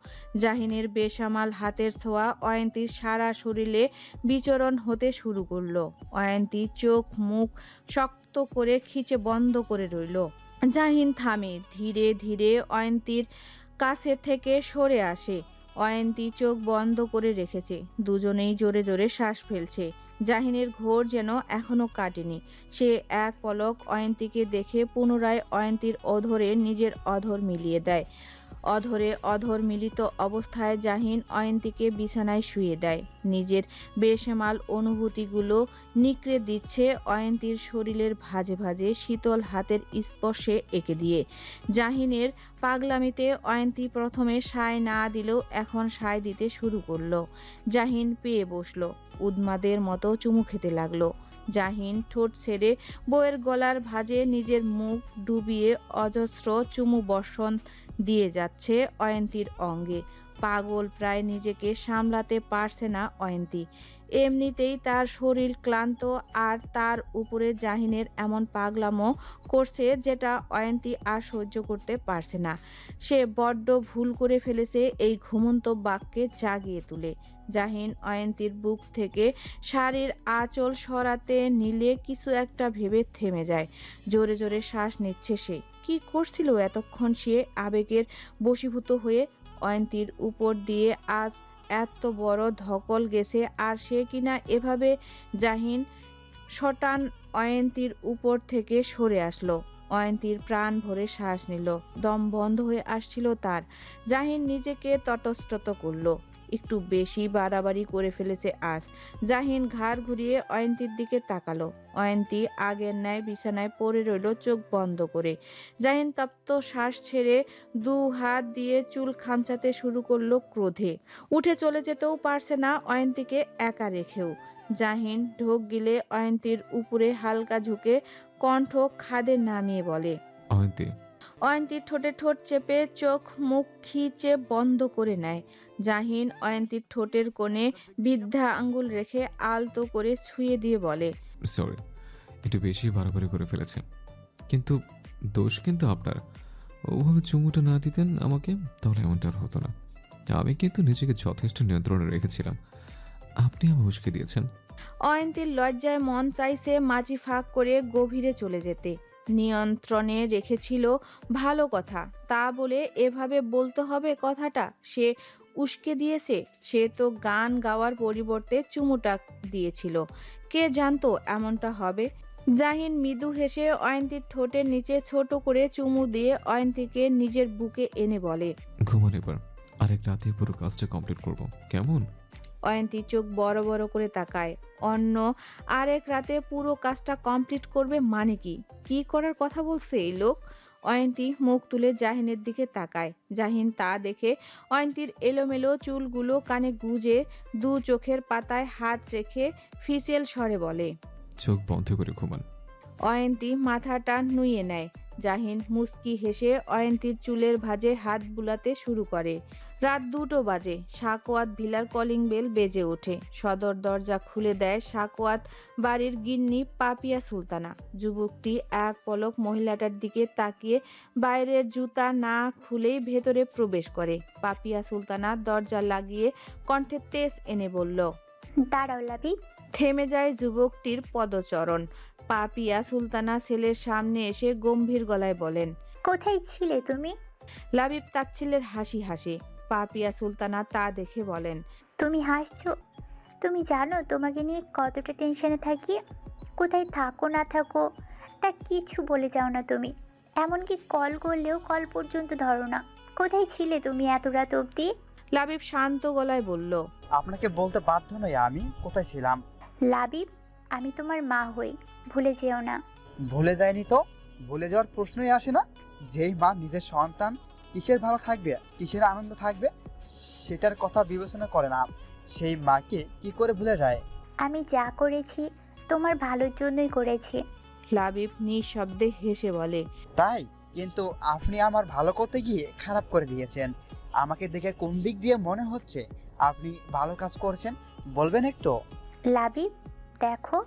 জাহিনের বেসামাল হাতের ছোঁয়া অয়ন্তীর সারা শরীরে বিচরণ হতে শুরু করলো। অয়ন্তী চোখ মুখ শক্ত করে খিচে বন্ধ করে রইল। জাহিন থামে। ধীরে ধীরে অয়ন্তীর কাছে থেকে সরে আসে। অয়ন্তী চোখ বন্ধ করে রেখেছে। দুজনেই জোরে জোরে শ্বাস ফেলছে। জাহিনের ঘোর যেন এখনো কাটেনি। সে এক পলক অয়ন্তীকে দেখে পুনরায় অয়ন্তীর অধরে নিজের অধর মিলিয়ে দেয়। অধরে অধর মিলিত অবস্থায় জাহিন অয়ন্তীকে বিছানায় শুয়ে দেয়। নিজের বেসামাল অনুভূতিগুলো নিকড়ে দিচ্ছে অয়ন্তীর শরীরের ভাঁজে ভাঁজে শীতল হাতের স্পর্শে এঁকে দিয়ে। জাহিনের পাগলামিতে অয়ন্তী প্রথমে সায় না দিলেও এখন সায় দিতে শুরু করলো। জাহিন পেয়ে বসলো। উন্মাদের মতো চুমু খেতে লাগলো। জাহিন ঠোঁট ছেড়ে বউয়ের গলার ভাঁজে নিজের মুখ ডুবিয়ে অজস্র চুমু বর্ষণ দিয়ে যাচ্ছে অয়ন্তীর অঙ্গে। পাগল প্রায় নিজেকে সামলাতে পারছে না অয়ন্তী। এমনিতেই তার শরীর ক্লান্ত, আর তার উপরে জাহিনের এমন পাগলামো করছে যেটা অয়ন্তী আর সহ্য করতে পারছে না। সে বড্ড ভুল করে ফেলেছে এই ঘুমন্ত বাঘকে জাগিয়ে তুলে। জাহিন অয়ন্তীর বুক থেকে শাড়ির আঁচল সরাতে নিলে কিছু একটা ভেবে থেমে যায়। জোরে জোরে শ্বাস নিচ্ছে সে। কি করছিল এতক্ষণ সে আবেগের বশীভূত হয়ে? অয়ন্তীর উপর দিয়ে আজ এত বড় ধকল গেছে, আর সে কিনা এভাবে। জাহিন শটান অয়ন্তীর উপর থেকে সরে আসলো। অয়ন্তীর প্রাণ ভরে শ্বাস নিল। দম বন্ধ হয়ে আসছিল তার। জাহিন নিজেকে তটস্থ করলো। একটু বেশি বাড়াবাড়ি করে ফেলেছে আজ। জাহিন ঘাড় ঘুরিয়ে অয়ন্তীর দিকে তাকালো। অয়ন্তী আগের ন্যায় বিছানায় পড়ে রইল চোখ বন্ধ করে। জাহিন তপ্ত শ্বাস ছেড়ে দু হাত দিয়ে চুল খামচাতে শুরু করলো ক্রোধে। উঠে চলে যেতেও পারছে না অয়ন্তীকে একা রেখেও। জাহিন ঢোক গিলে অয়ন্তীর উপরে হালকা ঝুঁকে কণ্ঠ খাদে নামিয়ে বলে, অয়ন্তী। অয়ন্তীর ঠোঁটে ঠোঁট চেপে চোখ মুখ খিচে বন্ধ করে নেয়। জাহিন অয়ন্তীর ঠোঁটের কোণে বৃদ্ধা আঙ্গুল রেখে আলতো করে ছুঁয়ে দিয়ে বলে, সরি, একটু বেশি বাড়াবাড়ি করে ফেলেছে, কিন্তু দোষ কিন্তু আপনার। ওভাবে চুমুটা না দিতেন আমাকে, তাহলে এমনটা আর হতো না। আমি কিন্তু নিজেকে যথেষ্ট নিয়ন্ত্রণে রেখেছিলাম, আপনি আমায় উস্কে দিয়েছেন। অয়ন্তীর লজ্জায় মন চাইছে মাঝি ফাঁক করে গভীরে চলে যেতে। নিয়ন্ত্রণে রেখেছিল ভালো কথা, তা বলে এভাবে বলতে হবে কথাটা? সে উস্কে দিয়েছে? সে তো গান গাওয়ার পরিবর্তে চুমুটা দিয়েছিল। কে জানতো এমনটা হবে? জাহিন মৃদু হেসে অয়ন্তীর ঠোঁটের নিচে ছোট করে চুমু দিয়ে অয়ন্তীকে নিজের বুকে এনে বলে, ঘুমান এবার, আরেক রাতে পুরো কাজটা কমপ্লিট করব, কেমন? অয়ন্তী চোখ বড় বড় করে তাকায়। অন্য আরেক রাতে পুরো কাজটা কমপ্লিট করবে মানে কি? কি করার কথা বলছে এই লোক? অয়ন্তী মুখ তুলে জাহিনের দিকে তাকায়। জাহিন তা দেখে অয়ন্তীর এলোমেলো চুলগুলো কানে গুজে দু চোখের পাতায় হাত রেখে ফিসেল স্বরে বলে। চোখ বন্ধ করে ঘুমান। অয়ন্তী মাথাটা নুইয়ে নেয়। জাহিন মুস্কি হেসে অয়ন্তীর চুলের ভাঁজে হাত বুলাতে শুরু করে। রাত 2টো বাজে। সাকোয়াত ভিলার কলিং বেল বেজে ওঠে। সদর দরজা খুলে দেয় সাকোয়াত বাড়ির গিন্নি পাপিয়া সুলতানা। যুবকটি এক পলক মহিলাটার দিকে তাকিয়ে বাইরের জুতা না খুলেই ভেতরে প্রবেশ করে। পাপিয়া সুলতানা দরজা লাগিয়ে কণ্ঠে তেজ এনে বলল, দাঁড়াও লাবি। থেমে যায় যুবকটির পদচরণ। পাপিয়া সুলতানা ছেলের সামনে এসে গম্ভীর গলায় বলেন, কোথায় ছিলে তুমি? লাবিব তাচ্ছিল্যের হাসি হাসে। পাপিয়া সুলতানা তা দেখে বলেন, তুমি হাসছো? তুমি জানো তোমাকে নিয়ে কতটা টেনশনে থাকি? কোথায় থাকো না থাকো তা কিছু বলে যাও না তুমি। এমনকি কল করলেও কল পর্যন্ত ধরো না। কোথায় ছিলে তুমি এত রাত অবধি? লাবিব শান্ত গলায় বলল, আপনাকে বলতে বাধ্য নই আমি কোথায় ছিলাম। লাবিব, আমি তোমার মা হই, ভুলে যেও না। ভুলে যায়নি তো, ভুলে যাওয়ার প্রশ্নই আসে না। যেই মা নিজের সন্তান কিসের ভালো থাকবে, কিসের আনন্দ থাকবে, সেটার কথা বিবেচনা করে না, সেই মাকে কি করে ভুলে যায়? আমি যা করেছি তোমার ভালোর জন্যই করেছি। লাবিব নিঃশব্দে হেসে বলে, তাই? কিন্তু আপনি আমার ভালো করতে গিয়ে খারাপ করে দিয়েছেন। আমাকে দেখে কোন দিক দিয়ে মনে হচ্ছে আপনি ভালো কাজ করছেন বলবেন একটু? লাবিব, দেখো,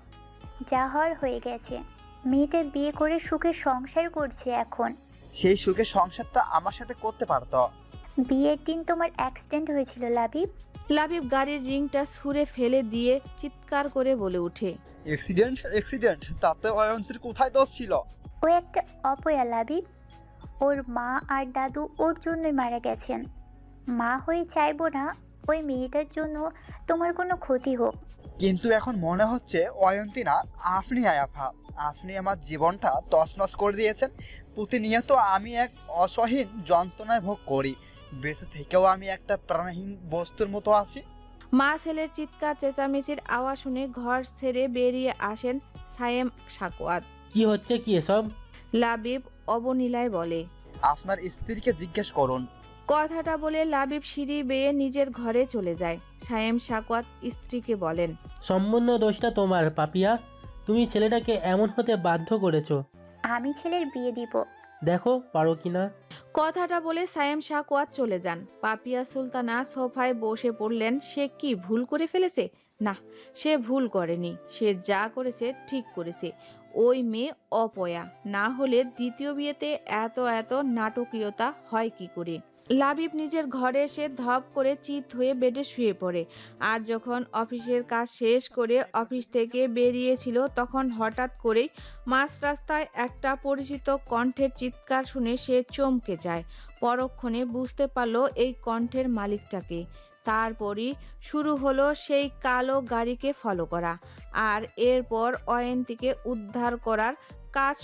যা হওয়ার হয়ে গেছে। মেয়েটা বিয়ে করে সুখে সংসার করছে এখন। সেই সুখে সংসারটা আমার সাথে করতে পারতো। বিয়ের দিন তোমার অ্যাক্সিডেন্ট হয়েছিল লাবিব। লাবিব গাড়ির রিংটা ছুঁড়ে ফেলে দিয়ে চিৎকার করে বলে ওঠে, অ্যাক্সিডেন্ট? অ্যাক্সিডেন্ট? তাতে অয়ন্তীর কোথায় দোষ ছিল? ও একটা অপয়া লাবিব। ওর মা আর দাদু ওর জন্যই মারা গেছেন। মা হয়ে চাইবো না ওই মেয়েটার জন্য তোমার কোনো ক্ষতি হোক। কিন্তু এখন মনে হচ্ছে অয়ন্তী না, আপনি আয়াফা। আপনি আমার জীবনটা তছনছ করে দিয়েছেন। প্রতিনিয়ত আমি এক অসহীন যন্ত্রণায় ভোগ করি, বেঁচে থেকেও আমি একটা প্রাণহীন বস্তুর মতো আছি। মা ছেলের চিৎকার চেঁচামেচির আওয়াজ শুনে ঘর ছেড়ে বেরিয়ে আসেন সায়েম সাকোয়াত। কি হচ্ছে কি এসব? লাবিব অবনীলায় বলে, আপনার স্ত্রীকে জিজ্ঞেস করুন। কথাটা বলে লাবিব সিঁড়ি বেয়ে নিজের ঘরে চলে যায়। সায়েম সাকোয়াত স্ত্রীকে বলেন, সম্পূর্ণ দোষটা তোমার পাপিয়া। তুমি ছেলেটাকে এমন হতে বাধ্য করেছো। আমি ছেলের বিয়ে দিব। দেখো পারো কিনা। কথাটা বলে সায়েম সাকোয়াত চলে যান। পাপিয়া সুলতানা সোফায় বসে পড়লেন। সে কি ভুল করে ফেলেছে? না, সে ভুল করেনি। সে যা করেছে ঠিক করেছে। ওই মেয়ে অপয়া, না হলে দ্বিতীয় বিয়েতে এত নাটকীয়তা হয় কি করে? লাবিব নিজের ঘরে এসে ধপ করে চিত হয়ে বেডে শুয়ে পড়ে। আজ যখন অফিসের কাজ শেষ করে অফিস থেকে বেরিয়েছিল, তখন হঠাৎ করেই মাঝ রাস্তায় একটা পরিচিত কণ্ঠের চিৎকার শুনে সে চমকে যায়। পরক্ষণে বুঝতে পারল এই কণ্ঠের মালিকটাকে। তারপরই শুরু হলো সেই কালো গাড়িকে ফলো করা, আর এরপর অয়ন্তীকে উদ্ধার করার কাজ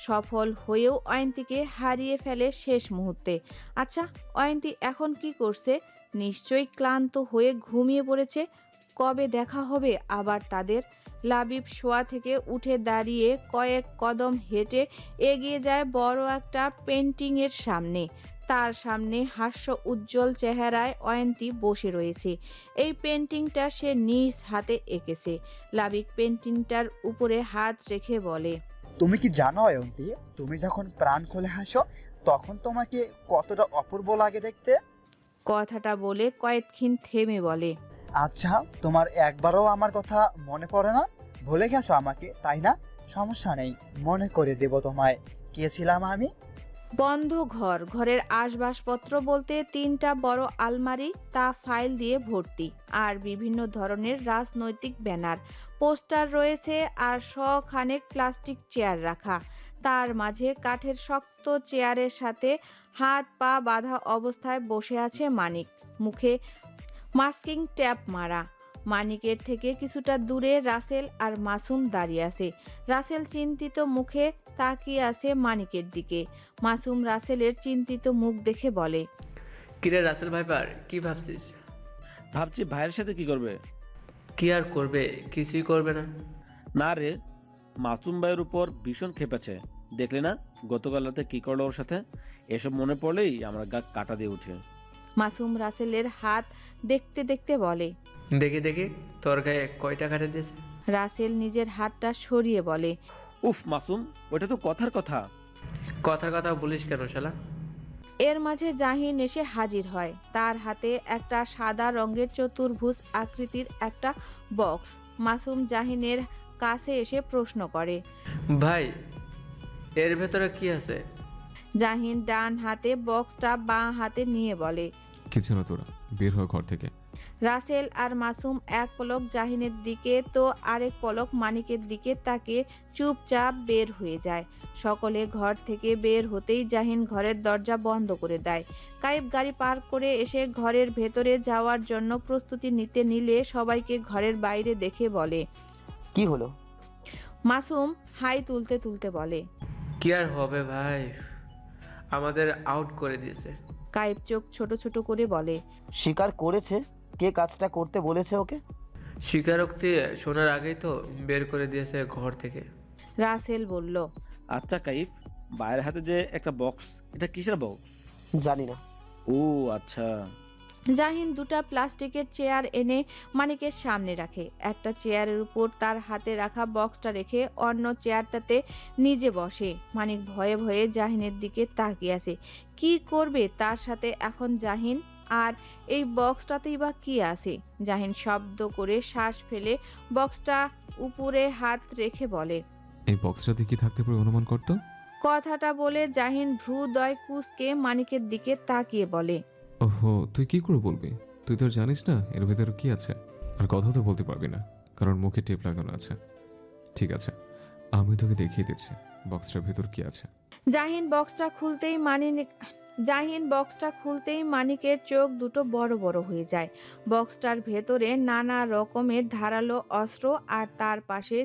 সফল হয়েও অয়ন্তীকে হারিয়ে ফেলে শেষ মুহূর্তে। আচ্ছা, অয়ন্তী এখন কি করছে? নিশ্চয়ই ক্লান্ত হয়ে ঘুমিয়ে পড়েছে। কবে দেখা হবে আবার তাদের? লাবিব শোয়া থেকে উঠে দাঁড়িয়ে কয়েক কদম হেঁটে এগিয়ে যায় বড় একটা পেন্টিংয়ের সামনে। তার সামনে হাস্য উজ্জ্বল চেহারায় অয়ন্তী বসে রয়েছে। এই পেন্টিংটা সে নিজ হাতে এঁকেছে। লাবিব পেন্টিংটার উপরে হাত রেখে বলে, তুমি কি জানো অয়ন্তী, তুমি যখন প্রাণ খুলে হাসো তখন তোমাকে কতটা অপূর্ব লাগে দেখতে। কথাটা বলে কয়েকক্ষণ থেমে বলে, আচ্ছা, তোমার একবারও আমার কথা মনে পড়ে না? ভুলে গেছো আমাকে, তাই না? সমস্যা নেই, মনে করে দেব তোমায় কে ছিলাম আমি। বন্ধ ঘর, ঘরের আসবাবপত্র বলতে 3টা বড় আলমারি, তা ফাইল দিয়ে ভর্তি, আর বিভিন্ন ধরনের রাজনৈতিক ব্যানার, পোস্টার রয়েছে, আর শখানেক প্লাস্টিক চেয়ার রাখা। তার মাঝে কাঠের শক্ত চেয়ারের সাথে হাত পা বাঁধা অবস্থায় বসে আছে মানিক, মুখে মাস্কিং ট্যাপ মারা। মানিকের থেকে কিছুটা দূরে রাসেল আর মাসুম দাঁড়িয়ে আছে। রাসেল চিন্তিত মুখে তাকিয়ে আছে মানিকের দিকে। মাসুম রাসেলের চিন্তিত মুখ দেখে বলে, কিরে রাসেল ভাইপার, কি ভাবছিস? ভাবছি ভাইয়ের সাথে কি করবে। কি আর করবে, কিছুই করবে না। না রে, মাসুম ভাইয়ের উপর ভীষণ খেপেছে। দেখলে না গতকাল রাতে কি করলো ওর সাথে? এসব মনে পড়লেই আমার গা কাটা দিয়ে উঠে। মাসুম রাসেলের হাত দেখতে দেখতে বলে, দেখি দেখি তোর গায়ে কয়টা কাটে দিয়েছে। রাসেল নিজের হাতটা সরিয়ে বলে, উফ মাসুম, ওটা তো কথার কথা। কথার কথা বলিস কেন শালা? এর মাঝে জাহিন এসে হাজির হয়। তার হাতে একটা সাদা রঙের চতুর্ভুজ আকৃতির একটা বক্স। মাসুম জাহিনের কাছে এসে প্রশ্ন করে, ভাই এর ভেতরে কি আছে? জাহিন ডান হাতে বক্সটা বাঁ হাতে নিয়ে বলে, কিছু না, তোরা বের হয় ঘর থেকে। রাসেল আর মাসুম এক পলক জাহিনের দিকে তো আরেক পলক মানিকের দিকে তাকে চুপচাপ বের হয়ে যায়। সকলে ঘর থেকে বের হতেই জাহিন ঘরের দরজা বন্ধ করে দেয়। কাইব গাড়ি পার্ক করে এসে ঘরের ভেতরে যাওয়ার জন্য প্রস্তুতি নিতে নিলে সবাইকে ঘরের বাইরে দেখে বলে, কি হলো? মাসুম হাই তুলতে তুলতে বলে, কি আর হবে ভাই, আমাদের আউট করে দিয়েছে। কাইব চোখ ছোট ছোট করে বলে, স্বীকার করেছে? কে কাজটা করতে বলেছে ওকে? স্বীকারোক্তি শোনার আগেই তো বের করে দিয়েছে ঘর থেকে। রাসেল বলল, আচ্ছা কাইফ, ভাইয়ের হাতে যে একটা বক্স, এটা কিসের বক্স? জানি না। ও আচ্ছা। জাহিন দুটা প্লাস্টিকের চেয়ার এনে মানিকের সামনে রাখে। একটা চেয়ারের উপর তার হাতে রাখা বক্সটা রেখে অন্য চেয়ারটাতে নিজে বসে। মানিক ভয়ে ভয়ে জাহিনের দিকে তাকিয়ে আছে। কি করবে তার সাথে এখন জাহিন? আর এই বক্সটাতেই বা কি আছে? জাহিন শব্দ করে শ্বাস ফেলে বক্সটা উপরে হাত রেখে বলে, এই বক্সটাতে কি থাকতে পারে অনুমান করতো? কথাটা বলে জাহিন ভ্রুদয় কুঁচকে মানিকের দিকে তাকিয়ে বলে, ওহো, তুই কি করে বলবি? তুই তো আর জানিস না এর ভেতরে কি আছে। আর কথা তো বলতে পারবি না, কারণ মুখে টেপ লাগানো আছে। ঠিক আছে, আমি তোকে দেখিয়ে দিচ্ছি বক্সটার ভেতর কি আছে। জাহিন বক্সটা খুলতেই মানিকের চোখ দুটো বড় বড় হয়ে যায়। বক্সটার ভেতরে নানা রকমের ধারালো অস্ত্র আর তার পাশে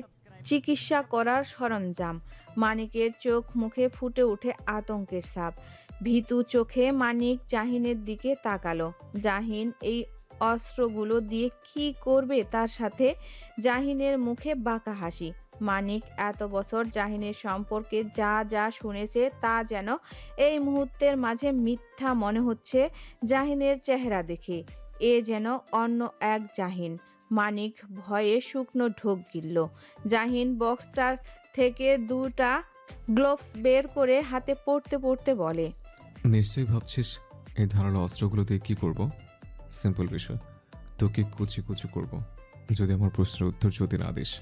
চিকিৎসা করার সরঞ্জাম। মানিকের চোখ মুখে ফুটে ওঠে আতঙ্কের ছাপ। ভীতু চোখে মানিক জাহিনের দিকে তাকালো। জাহিন এই অস্ত্রগুলো দিয়ে কি করবে তার সাথে? জাহিনের মুখে বাঁকা হাসি। মানিক এত বছর জাহিনের সম্পর্কে যা যা শুনেছে তা যেন এই মুহূর্তের মাঝে মিথ্যা মনে হচ্ছে জাহিনের চেহারা দেখে। এ যেন অন্য এক জাহিন। মানিক ভয়ে শুকনো ঢোক গিলল। জাহিন বক্সটার থেকে দুটা গ্লোভস বের করে হাতে পড়তে পড়তে বলে, নিশ্চয়ই ভাবছিস এই ধারালো অস্ত্রগুলো দিয়ে কি করব? সিম্পল বিষয়, তোকে কুচি কুচি করব যদি আমার প্রশ্নের উত্তর যদি না দিস।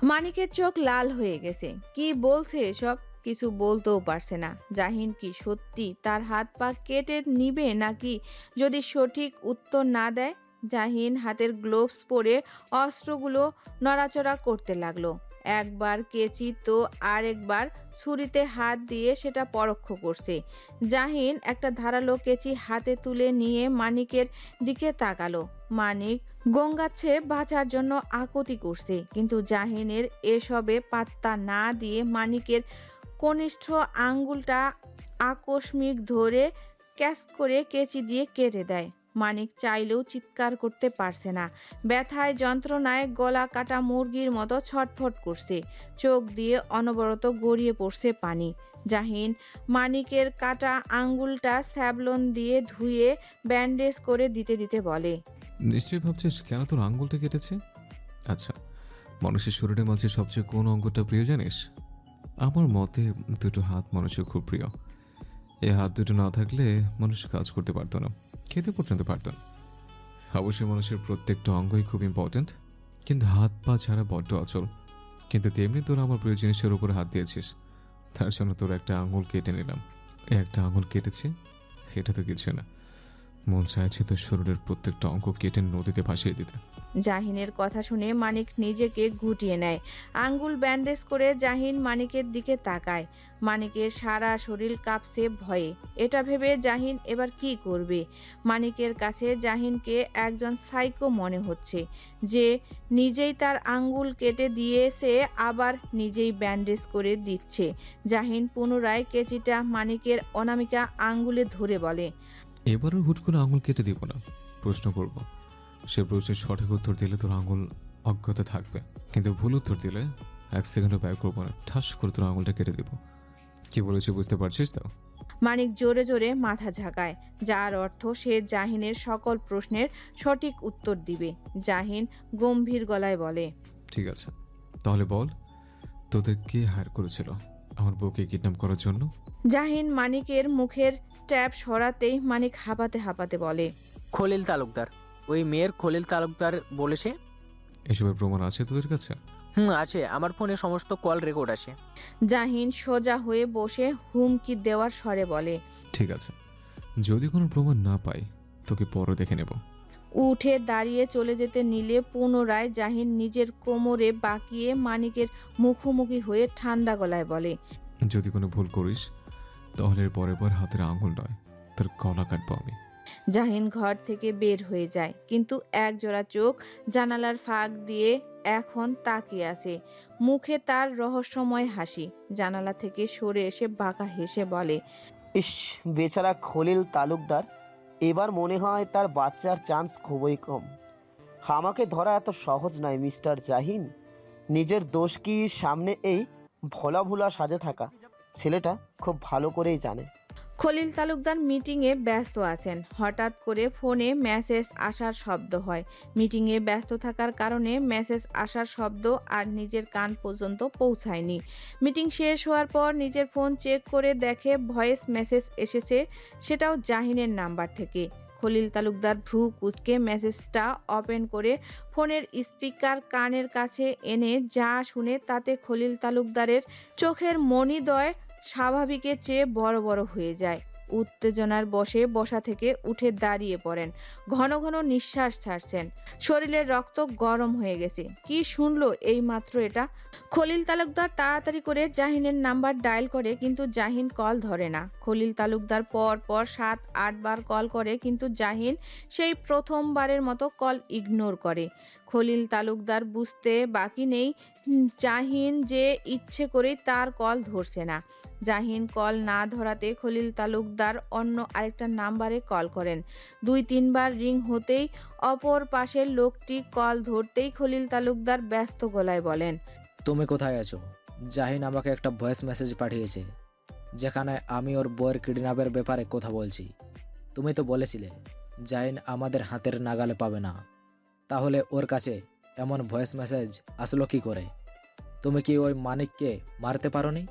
মানিকের চোখ লাল হয়ে গেছে। কি বলছে এসব? কিছু বলতেও পারছে না। জাহিন কি সত্যি তার হাত পা কেটে নিবে নাকি যদি সঠিক উত্তর না দেয়? জাহিন হাতের গ্লোভস পরে অস্ত্রগুলো নড়াচড়া করতে লাগলো। একবার কেচি তো আরেকবার ছুরিতে হাত দিয়ে সেটা পরোক্ষ করছে। জাহিন একটা ধারালো কেচি হাতে তুলে নিয়ে মানিকের দিকে তাকালো। মানিক গঙ্গাচ্ছে বাঁচার জন্য আকুতি করছে, কিন্তু জাহিনের এসবে পাত্তা না দিয়ে মানিকের কনিষ্ঠ আঙ্গুলটা আকস্মিক ধরে ক্যাচ করে কেচি দিয়ে কেটে দেয়। মানিক চাইলেও চিৎকার করতে পারছে না। ব্যথায় যন্ত্রণায় গলা কাটা মুরগির মতো ছটফট করছে। চোখ দিয়ে অনবরত গড়িয়ে পড়ছে পানি। জাহিন মানিকের কাটা আঙ্গুলটা স্যাভলন দিয়ে ধুয়ে ব্যান্ডেজ করে দিতে দিতে বলে, নিশ্চয়ই ভাবছিস কেন তোর আঙ্গুলটা কেটেছে। আচ্ছা, মানুষের শরীরের মাঝে সবচেয়ে কোন অঙ্গটা প্রিয় জানিস? আমার মতে দুটো হাত মানুষের খুব প্রিয়। এই হাত দুটো না থাকলে মানুষ কাজ করতে পারতো না, খেতে পর্যন্ত পারতো না। অবশ্যই মানুষের প্রত্যেকটা অঙ্গই খুব ইম্পর্ট্যান্ট, কিন্তু হাত পা ছাড়া বড্ড অচল। কিন্তু তেমনি তোরা আমার প্রিয় জিনিসের উপরে হাত দিয়েছিস, তার জন্য তোর একটা আঙুল কেটে নিলাম। একটা আঙুল কেটেছে, এটা তো কিছু না। মন চাইছে তোর শরীরের প্রত্যেকটা অঙ্গ কেটে নদীতে ভাসিয়ে দিতে। জাহিনের কথা শুনে মানিক নিজেকে গুটিয়ে নেয়। আঙ্গুল ব্যান্ডেজ করে জাহিন মানিকের দিকে তাকায়। মানিকের সারা শরীর কাঁপছে ভয়ে। এটা ভেবে জাহিন এবার কি করবে। মানিকের কাছে জাহিনকে একজন সাইকো মনে হচ্ছে, যে নিজেই তার আঙ্গুল কেটে দিয়েছে আবার নিজেই ব্যান্ডেজ করে দিচ্ছে। জাহিন পুনরায় কেচিটা মানিকের অনামিকা আঙ্গুলে ধরে বলে, এবারও হুট করে আঙুল কেটে দিব না, প্রশ্ন করব। সে প্রশ্নের সঠিক উত্তর দিলে তোর আঙুল অজ্ঞাত থাকবে, কিন্তু ভুল উত্তর দিলে 1 সেকেন্ডও ব্যয় করবো না, ঠাস করে তোর আঙুলটা কেটে দিব। কি বলেছি বুঝতে পারছিস তো? মানিক জোরে জোরে মাথা ঝাঁকায়, যার অর্থ সে জাহিনের সকল প্রশ্নের সঠিক উত্তর দিবে। জাহিন গম্ভীর গলায় বলে, ঠিক আছে, তাহলে বল, তোদের কে হায়ার করেছিল আমার বউকে কিডন্যাপ করার জন্য? জাহিন মানিকের মুখের ট্যাপ সরাতেই মানিক হাঁপাতে হাঁপাতে বলে, খলিল তালুকদার। ওই মেয়ের খলিল তালুকদার বলেছে। এসবের প্রমাণ আছে তোদের কাছে? আছে, আমার ফোনে সমস্ত কল রেকর্ড আছে। জাহিন সোজা হয়ে বসে হুমকি দেওয়ার স্বরে বলে, ঠিক আছে, যদি কোনো প্রমাণ না পাই তোকে পরে দেখে নেব। উঠে দাঁড়িয়ে চলে যেতে নিলে পুনরায় জাহিন নিজের কোমরে বাঁকিয়ে মানিকের মুখোমুখি হয়ে ঠান্ডা গলায় বলে, যদি কোনো ভুল করিস তাহলে এর পরের বার হাতের আঙুল নয়, তোর গলা কাটবো আমি। জাহিন ঘর থেকে বের হয়ে যায়, কিন্তু একজোড়া চোখ জানালার ফাঁক দিয়ে এখন তাকিয়ে আছে। মুখে তার রহস্যময় হাসি। জানালা থেকে সরে এসে বাঁকা হেসে বলে, ইস, বেচারা খলিল তালুকদার, এবার মনে হয় তার বাচ্চার চান্স খুবই কম। আমাকে ধরা এত সহজ নয় মিস্টার জাহিন। নিজের দোষ কি সামনে এই ভোলা ভোলা সাজে থাকা ছেলেটা খুব ভালো করেই জানে। খলিল তালুকদার মিটিংয়ে ব্যস্ত আছেন। হঠাৎ করে ফোনে মেসেজ আসার শব্দ হয়। মিটিংয়ে ব্যস্ত থাকার কারণে মেসেজ আসার শব্দ আর নিজের কান পর্যন্ত পৌঁছায়নি। মিটিং শেষ হওয়ার পর নিজের ফোন চেক করে দেখে ভয়েস মেসেজ এসেছে, সেটাও জাহিনের নাম্বার থেকে। খলিল তালুকদার ভ্রু কুঁচকে মেসেজটা ওপেন করে ফোনের স্পিকার কানের কাছে এনে যা শুনে তাতে খলিল তালুকদারের চোখের মণিদ্বয় স্বাভাবিকের চেয়ে বড় বড় হয়ে যায়। উত্তেজনার বশে বসা থেকে উঠে দাঁড়িয়ে পড়েন। ঘন ঘন নিঃশ্বাস ছাড়ছেন। শরীরের রক্ত গরম হয়ে গেছে। কি শুনলো এই মাত্র এটা? খলিল তালুকদার তাড়াতাড়ি করে জাহিনের নাম্বার ডায়াল করে, কিন্তু জাহিন কল ধরে না। খলিল তালুকদার পর পর 7-8 বার কল করে, কিন্তু জাহিন সেই প্রথমবারের মতো কল ইগনোর করে। খলিল তালুকদার বুঝতে বাকি নেই জাহিন যে ইচ্ছে করেই তার কল ধরছে না। জাহিন কল না ধরাতে খলিল তালুকদার অন্য আরেকটা নাম্বারে কল করেন। 2-3 বার রিং হতেই অপর পাশের লোকটি কল ধরতেই খলিল তালুকদার ব্যস্ত গলায় বলেন, তুমি কোথায় আছো? জাহিন আমাকে একটা ভয়েস মেসেজ পাঠিয়েছে, যেখানে আমি ওর বউয়ের কিডন্যাপের ব্যাপারে কথা বলছি। তুমি তো বলেছিলে জাহিন আমাদের হাতের নাগালে পাবে না, তাহলে ওর কাছে এমন ভয়েস মেসেজ আসলো কি করে? তুমি কি ওই মানিককে মারতে পারোনি?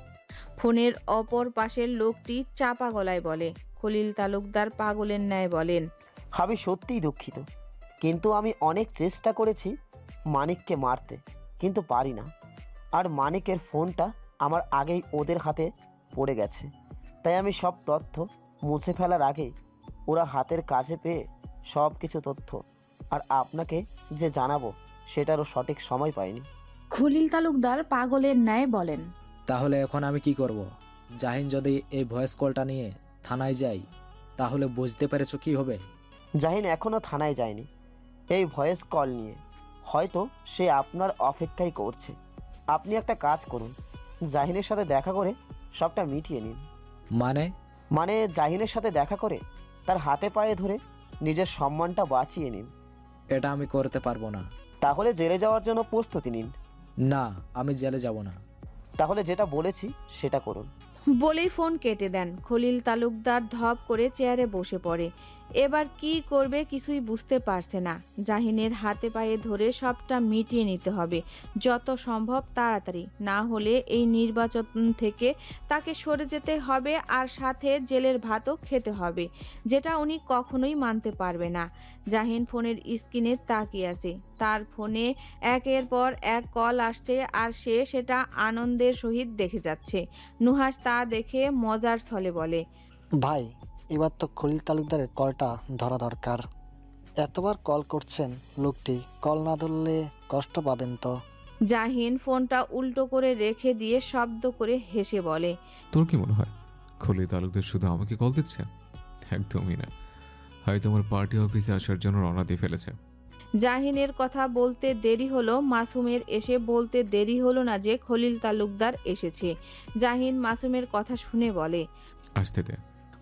ফোনের অপর পাশের লোকটি চাপা গলায় বলে। খলিল তালুকদার পাগলের ন্যায় বলেন, আমি সত্যিই দুঃখিত, কিন্তু আমি অনেক চেষ্টা করেছি মানিককে মারতে, কিন্তু পারি না। আর মানিকের ফোনটা আমার আগেই ওদের হাতে পড়ে গেছে, তাই আমি সব তথ্য মুছে ফেলার আগে ওরা হাতের কাছে পেয়ে সব কিছু তথ্য আর আপনাকে যে জানাবো সেটারও সঠিক সময় পাইনি। খলিল তালুকদার পাগলের ন্যায় বলেন, তাহলে এখন আমি কি করব? জাহিন যদি এই ভয়েস কলটা নিয়ে থানায় যাই, তাহলে বুঝতে পেরেছো কি হবে? জাহিন এখনও থানায় যায়নি এই ভয়েস কল নিয়ে, হয়তো সে আপনার অপেক্ষাই করছে। আপনি একটা কাজ করুন, জাহিনের সাথে দেখা করে সবটা মিটিয়ে নিন। মানে জাহিনের সাথে দেখা করে তার হাতে পায়ে ধরে নিজের সম্মানটা বাঁচিয়ে নিন। এটা আমি করতে পারবো না। তাহলে জেলে যাওয়ার জন্য প্রস্তুতি নিন। না, আমি জেলে যাব না। তাহলে যেটা বলেছি সেটা করুন। বলেই ফোন কেটে দেন। খলিল তালুকদার ধপ করে চেয়ারে বসে পড়ে। এবার কি করবে কিছুই বুঝতে পারছে না। জাহিনের হাতে পায়ে ধরে সবটা মিটিয়ে নিতে হবে, যত সম্ভব তাড়াতাড়ি, না হলে এই নির্বাচন থেকে তাকে সরে যেতে হবে, আর সাথে জেলের ভাতও খেতে হবে, যেটা উনি কখনোই মানতে পারবে না। জাহিন ফোনের স্ক্রিনে তাকিয়ে আছে। তার ফোনে একের পর এক কল আসছে, আর সেটা আনন্দের সহিত দেখে যাচ্ছে। নুহাস তা দেখে মজার ছলে বলে, ভাই, এবার তো খলিল তালুকদারের কলটা ধরা দরকার। এতবার কল করছেন লোকটি, কল না ধরলে কষ্ট পাবেন তো। জাহিন ফোনটা উল্টো করে রেখে দিয়ে শব্দ করে হেসে বলে, তোর কি মনে হয় খলিল তালুকদার শুধু আমাকে কল দিচ্ছে? একদমই না, হয়তো আমার পার্টি অফিসে আসার জন্য রওনা দিয়ে ফেলেছে। জাহিনের কথা বলতে দেরি হলো, মাসুমের এসে বলতে দেরি হলো না যে খলিল তালুকদার এসেছে। জাহিন মাসুমের কথা শুনে বলে, আসতে দে।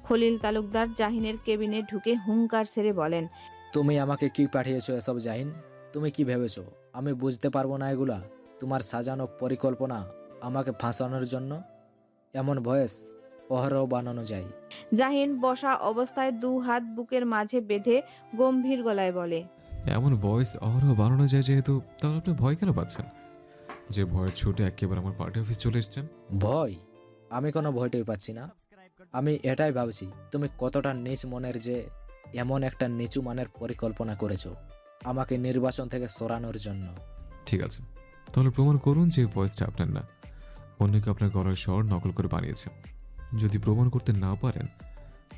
খলিল তালুকদার জাহিনের কেবিনে ঢুকে হুঙ্কার ছেড়ে বলেন, তুমি আমাকে কি পাঠিয়েছো এসব জাহিন? তুমি কি ভেবেছো আমি বুঝতে পারবো না এগুলা? তোমার সাজানো পরিকল্পনা আমাকে ফাঁসানোর জন্য? এমন ভয়েস অহরহ বানানো যায়। জাহিন বসা অবস্থায় 2 হাত বুকের মাঝে বেঁধে গম্ভীর গলায় বলে, এমন ভয়েস অহরহ বানানো যায় যেহেতু, তাহলে আপনি ভয় কেন পাচ্ছেন যে ভয়ের ছুটে একেবারে আমার পার্টি অফিস চলে এসছেন? ভয়? আমি কোনো ভয়টাই পাচ্ছি না। আমি এটাই ভাবছি তুমি কতটা নিচ মনের যে এমন একটা নিচু মানের পরিকল্পনা করেছো আমাকে নির্বাচন থেকে সরানোর জন্য। ঠিক আছে, তাহলে প্রমাণ করুন যে ভয়েসটা আপনার না, অন্যকে আপনার গলার স্বর নকল করে বানিয়েছে। যদি প্রমাণ করতে না পারেন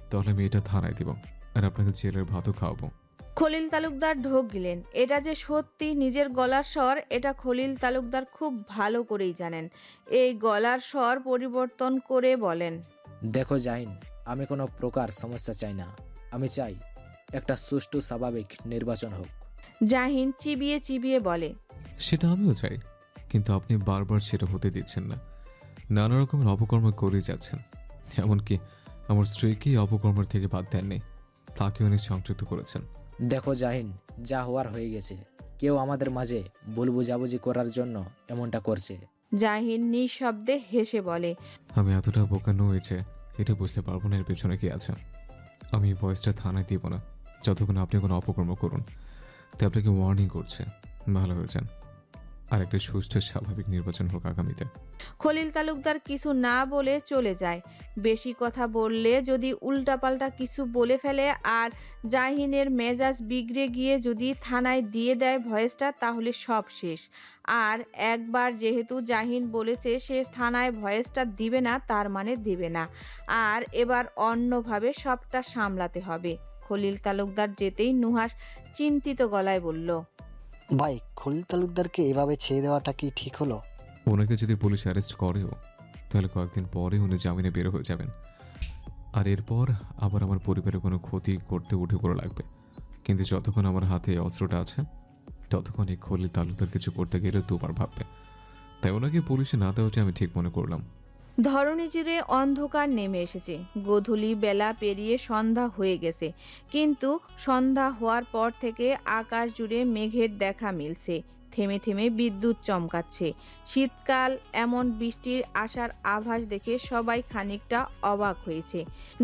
তাহলে আমি এটা থানায় দিব আর আপনাকে জেলের ভাতও খাওয়াবো। খলিল তালুকদার ঢোক গিলেন। এটা যে সত্যি নিজের গলার স্বর এটা খলিল তালুকদার খুব ভালো করেই জানেন। এই গলার স্বর পরিবর্তন করে বলেন, দেখো জাহিন, আমি কোনো প্রকার সমস্যা চাই না। আমি চাই একটা সুষ্ঠু স্বাভাবিক নির্বাচন হোক। জাহিন চিবিয়ে চিবিয়ে বলে, সেটা আমিও চাই, কিন্তু আপনি বারবার সেটা হতে দিচ্ছেন না। নানা রকমের অপকর্ম করে যাচ্ছেন, এমনকি আমার স্ত্রীকে অপকর্মের থেকে বাদ দেননি, তাকে অনেক সংযুক্ত করেছেন। দেখো জাহিন, যা হওয়ার হয়ে গেছে। কেউ আমাদের মাঝে ভুল বুঝাবুঝি করার জন্য এমনটা করছে। জাহিন নিঃশব্দে হেসে বলে, আমি এতটা বোকা নই যে এটা বুঝতে পারবো না এর পেছনে কি আছে। আমি এই ভয়েসটা থানায় দিব না যতক্ষণ আপনি কোনো অপকর্ম করুন। তাই আপনাকে ওয়ার্নিং করছে, ভালো হয়ে যান, আর একটা সুষ্ঠু স্বাভাবিক নির্বাচন হোক আগামীতে। খলিল তালুকদার কিছু না বলে চলে যায়। বেশি কথা বললে যদি উল্টাপাল্টা কিছু বলে ফেলে আর জাহিনের মেজাজ বিগড়ে গিয়ে যদি থানায় দিয়ে দেয় ভয়েসটা, তাহলে সব শেষ। আর একবার যেহেতু জাহিন বলেছে সে থানায় ভয়েসটা দিবে না, তার মানে দিবে না। আর এবার অন্যভাবে সবটা সামলাতে হবে। খলিল তালুকদার যেতেই নুহাস চিন্তিত গলায় বলল, ভাই, খলিল তালুকদারকে এভাবে ছেড়ে দেওয়াটা কি ঠিক হলো? ওনাকে যদি পুলিশ অ্যারেস্ট করেও তাহলে কয়েকদিন পরে উনি জামিনে বের হয়ে যাবেন, আর এরপর আবার আমার পরিবারের কোনো ক্ষতি করতে উঠে পড়ে লাগবে। কিন্তু যতক্ষণ আমার হাতে এই অস্ত্রটা আছে ততক্ষণ এই খলিল তালুকদার কিছু করতে গেলে দুবার ভাববে। তাই ওনাকে পুলিশে না দেওয়াটা আমি ঠিক মনে করলাম। ধরণী চিরে অন্ধকার নেমে এসেছে। গোধূলি বেলা পেরিয়ে সন্ধ্যা হয়ে গেছে, কিন্তু সন্ধ্যা হওয়ার পর থেকে আকাশ জুড়ে মেঘের দেখা মিলছে। থেমে থেমে বিদ্যুৎ চমকাচ্ছে। শীতকাল এমন বৃষ্টির আসার আভাস দেখে সবাই খানিকটা অবাক হয়েছে।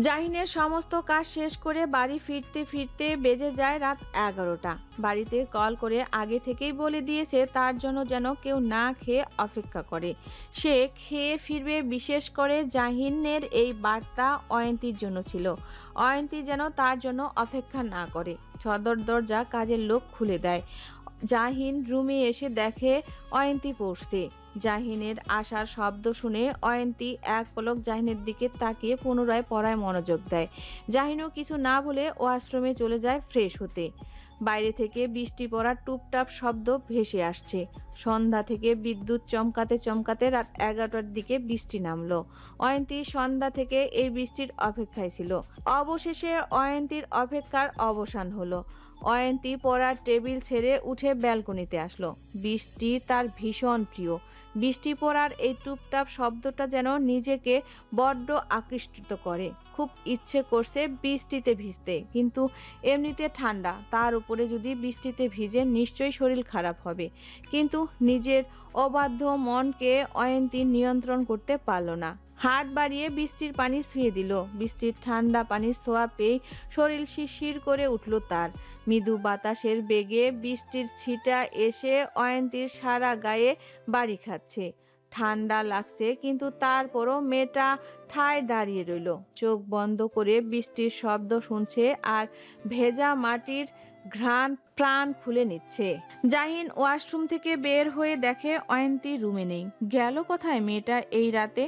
জাহিনের সমস্ত কাজ শেষ করে বাড়ি ফিরতে ফিরতে বেজে যায় রাত 11টা। বাড়িতে কল করে আগে থেকেই বলে দিয়েছে তার জন্য যেন কেউ না খেয়ে অপেক্ষা করে। সে খেয়ে ফিরবে। বিশেষ করে জাহিনের এই বার্তা অয়ন্তীর জন্য ছিল। অয়ন্তী যেন তার জন্য অপেক্ষা না করে। সদর দরজা কাজের লোক খুলে দেয়। জাহিন রুমে এসে দেখে অয়ন্তী পড়ছে। জাহিনের আসার শব্দ শুনে অয়ন্তী এক পলক জাহিনের দিকে তাকিয়ে পুনরায় পড়ায় মনোযোগ দেয়। জাহিনও কিছু না বলে ওয়াশরুমে চলে যায় ফ্রেশ হতে। বাইরে থেকে বৃষ্টি পড়ার টুপটাপ শব্দ ভেসে আসছে। সন্ধ্যা থেকে বিদ্যুৎ চমকাতে চমকাতে রাত 11টার দিকে বৃষ্টি নামলো। অয়ন্তী সন্ধ্যা থেকে এই বৃষ্টির অপেক্ষায় ছিল। অবশেষে অয়ন্তীর অপেক্ষার অবসান হলো। অয়ন্তী পড়ার টেবিল ছেড়ে উঠে ব্যালকনিতে আসলো। বৃষ্টি তার ভীষণ প্রিয়। বৃষ্টি পড়ার এই টুপটাপ শব্দটা যেন নিজেকে বড্ড আকৃষ্ট করে। খুব ইচ্ছে করছে বৃষ্টিতে ভিজতে, কিন্তু এমনিতে ঠান্ডা, তার উপরে যদি বৃষ্টিতে ভিজে নিশ্চয়ই শরীর খারাপ হবে। কিন্তু নিজের অবাধ্য মনকে অয়ন্তী নিয়ন্ত্রণ করতে পারল না। হাত বাড়িয়ে বৃষ্টির পানি ছুঁয়ে দিল। বৃষ্টির ঠান্ডা পানির ছোঁয়া পেয়ে শরীর শিরশির করে উঠল তার। মৃদু বাতাসের বেগে বৃষ্টির ছিটা এসে অয়ন্তীর সারা গায়ে বাড়ি খাচ্ছে। ঠান্ডা লাগছে, কিন্তু তারপরও মেয়েটা ঠায় দাঁড়িয়ে রইল। চোখ বন্ধ করে বৃষ্টির শব্দ শুনছে আর ভেজা মাটির ঘ্রাণ প্রাণ খুলে নিচ্ছে। জাহিন ওয়াশরুম থেকে বের হয়ে দেখে অয়ন্তী রুমে নেই। গেল কোথায় মেয়েটা এই রাতে?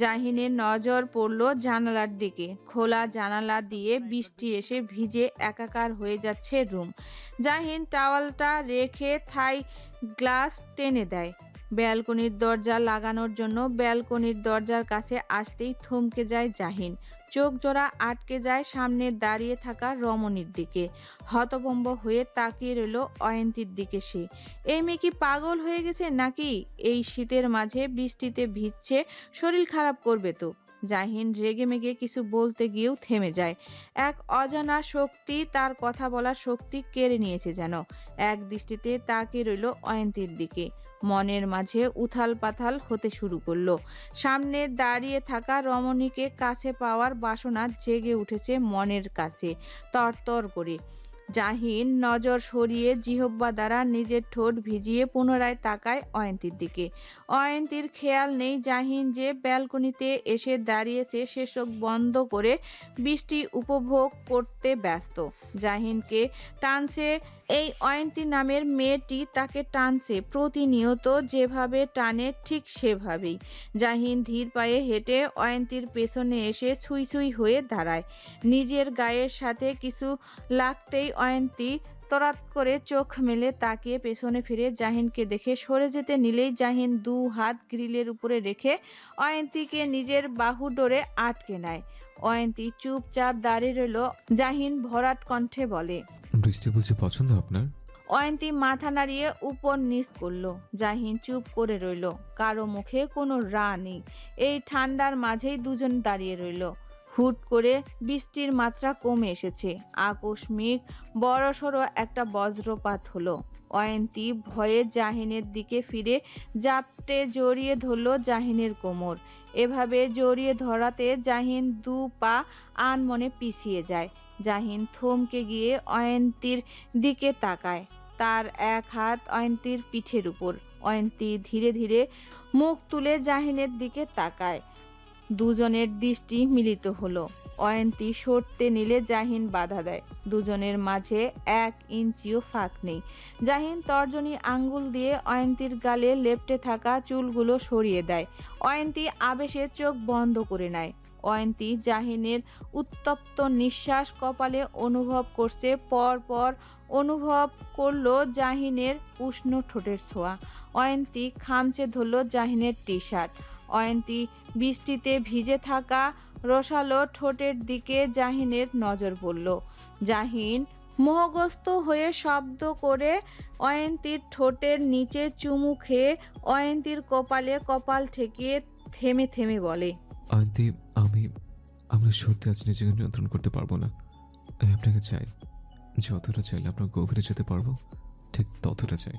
জাহিনের নজর পড়ল জানালার দিকে। খোলা জানালা দিয়ে বৃষ্টি এসে ভিজে একাকার হয়ে যাচ্ছে রুম। জাহিন টাওয়ালটা রেখে থাই গ্লাস টেনে দেয় ব্যালকনির দরজা লাগানোর জন্য। ব্যালকনির দরজার কাছে আসতেই থমকে যায় জাহিন। চোখ জোড়া আটকে যায় সামনে দাঁড়িয়ে থাকা রমণীর দিকে। হতভম্ব হয়ে তাকিয়ে রইল অয়ন্তীর দিকে সে। এই মেয়ে কি পাগল হয়ে গেছে নাকি? এই শীতের মাঝে বৃষ্টিতে ভিজছে, শরীর খারাপ করবে তো। জাহিন রেগে মেগে কিছু বলতে গিয়েও থেমে যায়। এক অজানা শক্তি তার কথা বলার শক্তি কেড়ে নিয়েছে যেন। এক দৃষ্টিতে তাকিয়ে রইল অয়ন্তীর দিকে। মনের মাঝে উথাল পাথাল হতে শুরু করলো। সামনে দাঁড়িয়ে থাকা রমণীকে কাছে পাওয়ার বাসনা জেগে উঠেছে মনের কাছে তরতর করে। জাহিন নজর সরিয়ে জিহ্বা দ্বারা নিজের ঠোঁট ভিজিয়ে পুনরায় তাকায় অয়ন্তীর দিকে। অয়ন্তীর খেয়াল নেই জাহিন যে ব্যালকনিতে এসে দাঁড়িয়েছে, সে চোখ বন্ধ করে বৃষ্টি উপভোগ করতে ব্যস্ত। জাহিনকে টানছে এই অয়ন্তী নামের মেয়েটি, তাকে টানছে প্রতিনিয়ত যেভাবে টানে ঠিক সেভাবেই। জাহিন ধীর পায়ে হেঁটে অয়ন্তীর পেছনে এসে ছুঁই ছুঁই হয়ে দাঁড়ায়। নিজের গায়ের সাথে কিছু লাগতেই অয়ন্তী তরাত করে চোখ মেলে তাকিয়ে পেছনে ফিরে জাহিনকে দেখে সরে যেতে নিলেই জাহিন দু হাত গ্রিলের উপরে রেখে অয়ন্তীকে নিজের বাহু ডোরে আটকে নেয়। অয়ন্তী চুপচাপ দাঁড়িয়ে রইল। জাহিন ভরাট কণ্ঠে বলে, বৃষ্টি বুঝি পছন্দ আপনার? অয়ন্তী মাথা নাড়িয়ে উপর নিচ করলো। জাহিন চুপ করে রইল। কারো মুখে কোনো রা নেই। এই ঠান্ডার মাঝেই দুজন দাঁড়িয়ে রইল। হুট করে বৃষ্টির মাত্রা কমে এসেছে। আকস্মিক বড়সড় একটা বজ্রপাত হলো। অয়ন্তী ভয়ে জাহিনের দিকে ফিরে জাপটে জড়িয়ে ধরল জাহিনের কোমর। এভাবে জড়িয়ে ধরাতে জাহিন দু পা আনমনে পিছিয়ে যায়। জাহিন থমকে গিয়ে অয়ন্তীর দিকে তাকায়। তার এক হাত অয়ন্তীর পিঠের উপর। অয়ন্তী ধীরে ধীরে মুখ তুলে জাহিনের দিকে তাকায়। দুজনের দৃষ্টি মিলিত হলো। অয়ন্তী সরতে নিলে জাহিন বাধা দেয়। দুজনের মাঝে 1 ইঞ্চিও ফাঁক নেই। জাহিন তর্জনী আঙ্গুল দিয়ে অয়ন্তীর গালে লেপ্টে থাকা চুলগুলো সরিয়ে দেয়। অয়ন্তী আবেশে চোখ বন্ধ করে নেয়। অয়ন্তী জাহিনের উত্তপ্ত নিঃশ্বাস কপালে অনুভব করছে। পর পর অনুভব করলো জাহিনের উষ্ণ ঠোঁটের ছোঁয়া। অয়ন্তী খামচে ধরল জাহিনের টি শার্ট। অয়ন্তী বৃষ্টিতে ভিজে থাকা রসালো ঠোঁটের দিকে জাহিনের নজর পড়ল। জাহিন মোহগ্রস্ত হয়ে শব্দ করে অয়ন্তীর ঠোঁটের নিচে চুমু খেয়ে অয়ন্তীর কপালে কপাল ঠেকিয়ে থেমে থেমে বলে, অয়ন্তী, আমি সত্যি আজ নিজেকে নিয়ন্ত্রণ করতে পারবো না। আমি আপনাকে চাই। যতটা চাইলে আপনার গভীরে যেতে পারবো, ঠিক ততটা চাই।